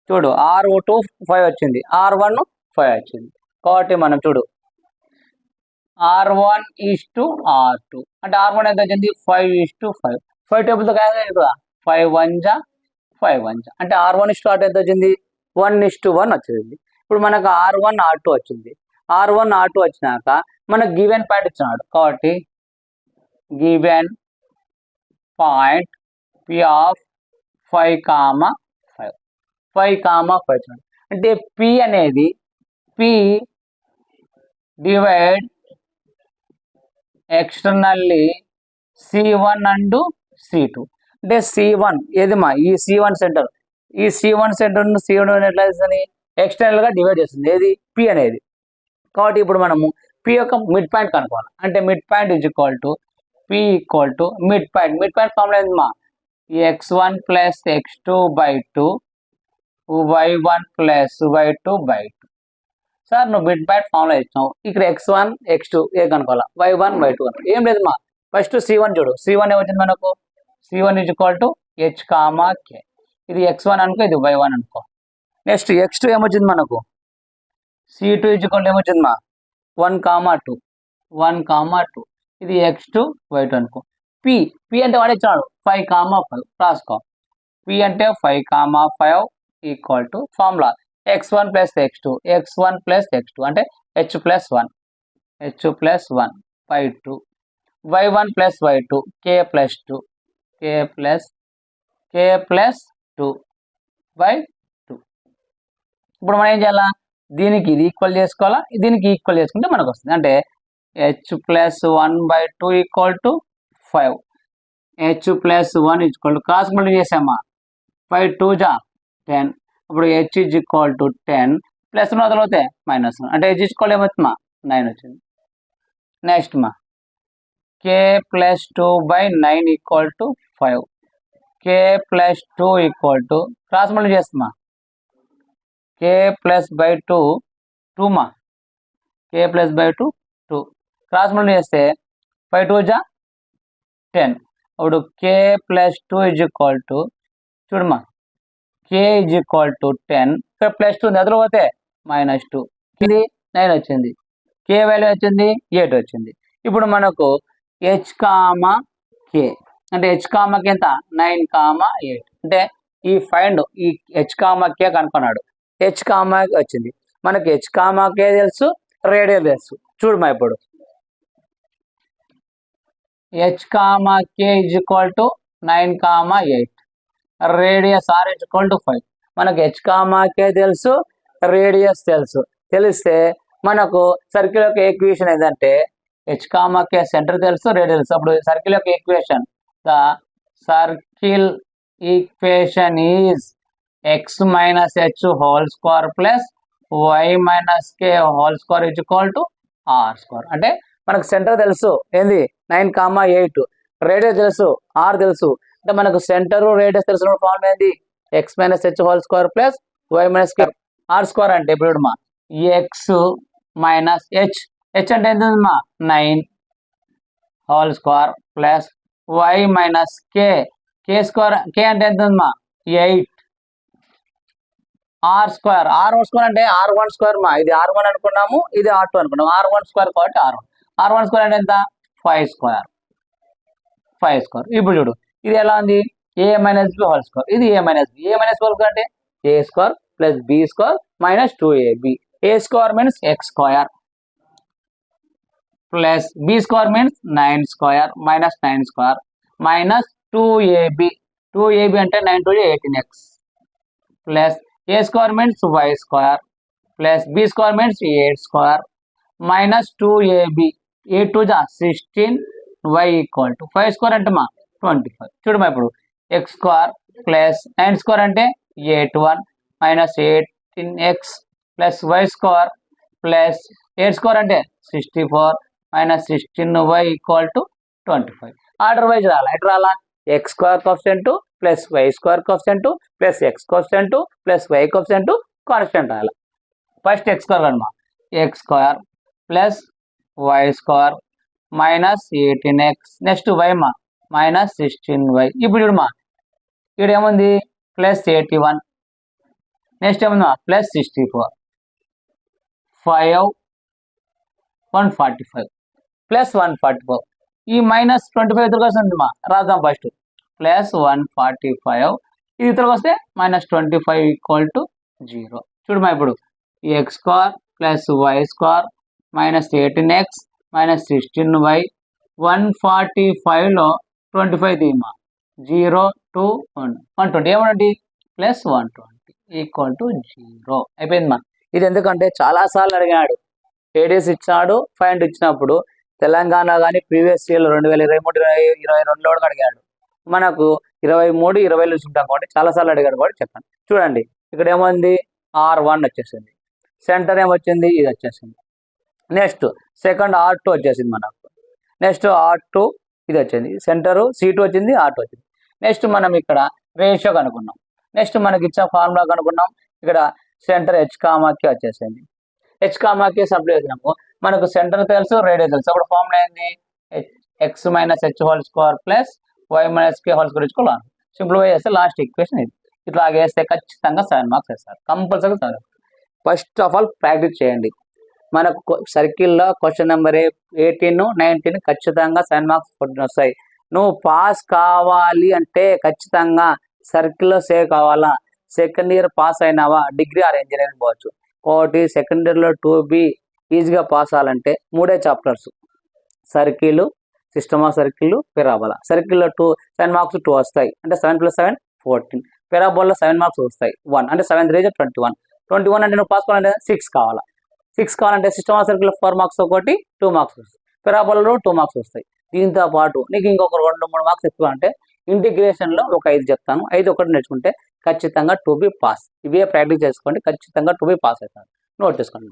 చూడు, r2 5 వచ్చింది, r1 5 వచ్చింది. కాబట్టి మనం చూడు r1:r2 అంటే r1 ఎంత వచ్చింది 5:5. 5 టేబుల్తో కదా 5 1 = 5 1 అంటే r1:r2 ఎంత వచ్చింది 1:1 వచ్చింది. ఇప్పుడు మనకు r1 r2 వచ్చింది. R1 R2 వచ్చినాక మనకు గివెన్ పాయింట్ ఇచ్చినాడు కాబట్టి గివెన్ పాయింట్ P ఆఫ్ 5, 5 5, 5 ఇచ్చినాడు. అంటే P అనేది P divide externally C1 and C2 అంటే C1 ఏది మా ఈ C1 సెంటర్ ఈ C1 సెంటర్ C1 ఎట్లా చేస్తుంది ఎక్స్టర్నల్ గా డివైడ్ చేస్తుంది ఏది P అనేది. కాబట్టి ఇప్పుడు మనము P యొక్క మిడ్ పాయింట్ కనుక్కోవాలి. అంటే mid point is equal to P equal to mid point formula ఏంది మా x1 plus x2 by 2 y1 plus y2 by 2. Sir నువ్వు మిడ్ పాయింట్ ఫార్ములా ఇచ్చినావు ఇక్కడ x1 x2 ఏ కనుక్కోవాలా y1 y2 కనుక్కో. ఏం లేదు మా ఫస్ట్ C1 చూడు C1 ఏమొచ్చింది మనకు C1 is equal to h, k. ఇది x1 అనుకో ఇది y1 అనుకో. నెక్స్ట్ x2 ఏమొచ్చింది మనకు C2 ఈజ్ ఈక్వల్ టు ఏమొచ్చింది మా 1, 2 ఇది x2 y2 అనుకో. P అంటే వాడు ఇచ్చినాడు 5, 5 రాసుకో. P అంటే 5, 5 equal to formula x1 plus x2 అంటే h plus 1 by 2 y1 plus y2 k plus 2 by 2. ఇప్పుడు మనం ఏం చేయాలా దీనికి ఇది ఈక్వల్ చేసుకోవాలా దీనికి ఈక్వల్ చేసుకుంటే మనకు వస్తుంది. అంటే h plus 1 by 2 equal to 5 h plus 1 equal to cross multiply చేసామా 5 2 జా 10. ఇప్పుడు h is equal to 10 plus వదిలితే -1 అంటే h ఈక్వల్ ఏమవుతుందమ్మా 9 వచ్చింది. నెక్స్ట్ మా k plus 2 by 9 equal to 5 k plus 2 equal to cross multiply చేస్తామా k ప్లస్ బై 2 మా k plus by 2 cross multiply చేస్తే 5 2 జా 10. అప్పుడు k plus 2 is equal to చూడమ్మా k ఈజ్ ఈక్వల్ టు 10 ఇక్కడ plus 2 ఎదురు పోతే -2 ఇది 9 వచ్చింది. k వాల్యూ వచ్చింది 8 వచ్చింది. ఇప్పుడు మనకు h, k అంటే h, k ఎంత 9, 8 అంటే ఈ ఫైండ్ ఈ h, k కనుక్కున్నాడు. h, k వచ్చింది మనకి h, k తెలుసు రేడియల్ తెలుసు. చూడమ్మా ఇప్పుడు h, k is equal to 9, 8 radius r is equal to 5. మనకు h, k తెలుసు రేడియస్ తెలుసు. తెలిస్తే మనకు సర్కిల్ యొక్క ఈక్వేషన్ ఏంటంటే h, k సెంటర్ తెలుసు రేడియస్ తెలుసు. అప్పుడు సర్కిల్ యొక్క equation the circle equation is x minus h whole square plus y minus k whole square is equal to r square. అంటే మనకు సెంటర్ తెలుసు ఏంది 9, 8 రేడియస్ తెలుసు r తెలుసు. అంటే మనకు సెంటర్ రేడియస్ తెలిసిన ఫార్మ్ ఏంది x minus h whole square plus y minus k r square. అంటే ఇప్పుడు మా x మైనస్ h అంటే ఎంత మా 9 whole square plus y minus k square k అంటే ఎంత మా 8 r స్క్వేర్ హోల్ స్క్వేర్ అంటే r1 స్క్వేర్ మా ఇది r1 అనుకున్నాము ఇది r2 అనుకున్నాము r1 స్క్వేర్ కాబట్టి r1 స్క్వేర్ అంటే ఎంత 5 స్క్వేర్. ఇప్పుడు చూడు ఇది ఎలా ఉంది a minus b whole square ఇది a మైనస్ హోల్ స్క్వేర్ అంటే a square plus b square minus 2ab a square means x square plus b square means 9 square minus 9 square minus 2ab అంటే 9 2 18x plus a square means y square plus b square means 8 square minus 2ab 8 2 జా 16 y equal to 5 square అంటే మా 25. చూడమ్మా ఇప్పుడు x square plus 9 square అంటే 81 minus 18x plus y square plus 8 square అంటే 64 minus 16y equal to 25. Order wise రాలా ఎటు రాలా x square coefficient plus y square coefficient plus x coefficient plus y coefficient constant రాయాలి. First x square కదమ్మా x square plus y square minus 18x next y మా minus 16y. ఇప్పుడు చూడమ్మా ఇక్కడ ఏముంది ప్లస్ 81 నెక్స్ట్ ఏముందా ప్లస్ 64 5 145 ప్లస్ 144 ఈ minus 25 ఇతరకు వస్తుంది మా రాద్దాం ఫస్ట్ ప్లస్ 145 ఇది ఇతరకు వస్తే మైనస్ 25 ఈక్వల్ టు 0. చూడమ్మా ఇప్పుడు x square plus y square minus 18x minus 16y 145లో 25 తీయమా 0 to 120 ఏమండి ప్లస్ 120 ఈక్వల్ టు 0 అయిపోయిందమ్మా. ఇది ఎందుకంటే చాలాసార్లు అడిగాడు, ఏడీఎస్ ఇచ్చాడు, ఫైండ్ ఇచ్చినప్పుడు తెలంగాణ కానీ ప్రీవియస్ ఇయర్ 2023-22లో కూడా అడిగాడు. మనకు 23-20 చూసుకుంటాం కాబట్టి చాలాసార్లు అడిగాడు కాబట్టి చెప్పండి. చూడండి ఇక్కడ ఏమైంది R1 వచ్చేసింది, సెంటర్ ఏమొచ్చింది ఇది వచ్చేసింది. నెక్స్ట్ సెకండ్ R2 వచ్చేసింది మనకు, నెక్స్ట్ R2 ఇది వచ్చింది, సెంటరు C2 వచ్చింది, R2 వచ్చింది. నెక్స్ట్ మనం ఇక్కడ రేషియో కనుక్కున్నాం, నెక్స్ట్ మనకి ఇచ్చిన ఫార్ములా కనుక్కున్నాం. ఇక్కడ సెంటర్ H,K వచ్చేసింది. H,K సప్లై చేసినాము, మనకు సెంటర్ తెలుసు, రేడియస్ తెలుసు. అప్పుడు ఫార్ములా ఏంది x minus h whole square plus y minus k whole square ఇచ్చుకోవాలి. సింప్లిఫై చేస్తే లాస్ట్ ఈక్వేషన్ ఇది. ఇట్లా వేస్తే ఖచ్చితంగా 7 మార్క్స్ వేస్తారు compulsory. First of all practice చేయండి. మనకు సర్కిల్లో క్వశ్చన్ నెంబర్ 18, 19 ఖచ్చితంగా 7 మార్క్స్ వస్తాయి. నువ్వు పాస్ కావాలి అంటే ఖచ్చితంగా సర్కిల్లో సేవ్ కావాలా. సెకండ్ ఇయర్ పాస్ అయినావా డిగ్రీ ఆర్ ఇంజనీరింగ్ పోవచ్చు. ఒకటి సెకండ్ ఇయర్లో 2B ఈజీగా పాస్ అవ్వాలంటే 3 chapters, circle, system of circle, parabola. సర్కిల్లో 7 మార్క్స్ 2 వస్తాయి అంటే 7 + 7 14. పెరాబోలా 7 మార్క్స్ వస్తాయి 1 అంటే 7 3 21 అంటే నువ్వు పాస్ కావాలంటే 6 కావాలా. 6 కావాలంటే సిస్టమ్ ఆఫ్ సర్కిల్ 4 మార్క్స్ ఒకటి 2 మార్క్స్ వస్తాయి, పెరాబోలాలో 2 మార్క్స్ వస్తాయి. దీంతో పాటు నీకు ఇంకొక 2-3 మార్క్స్ ఎక్కువ అంటే ఇంటిగ్రేషన్లో ఒక 5 చెప్తాను, 5 ఒకటి నేర్చుకుంటే ఖచ్చితంగా 2B పాస్. ఇవే ప్రాక్టీస్ చేసుకోండి, ఖచ్చితంగా 2B పాస్ అవుతాను. నోట్ చేసుకోండి.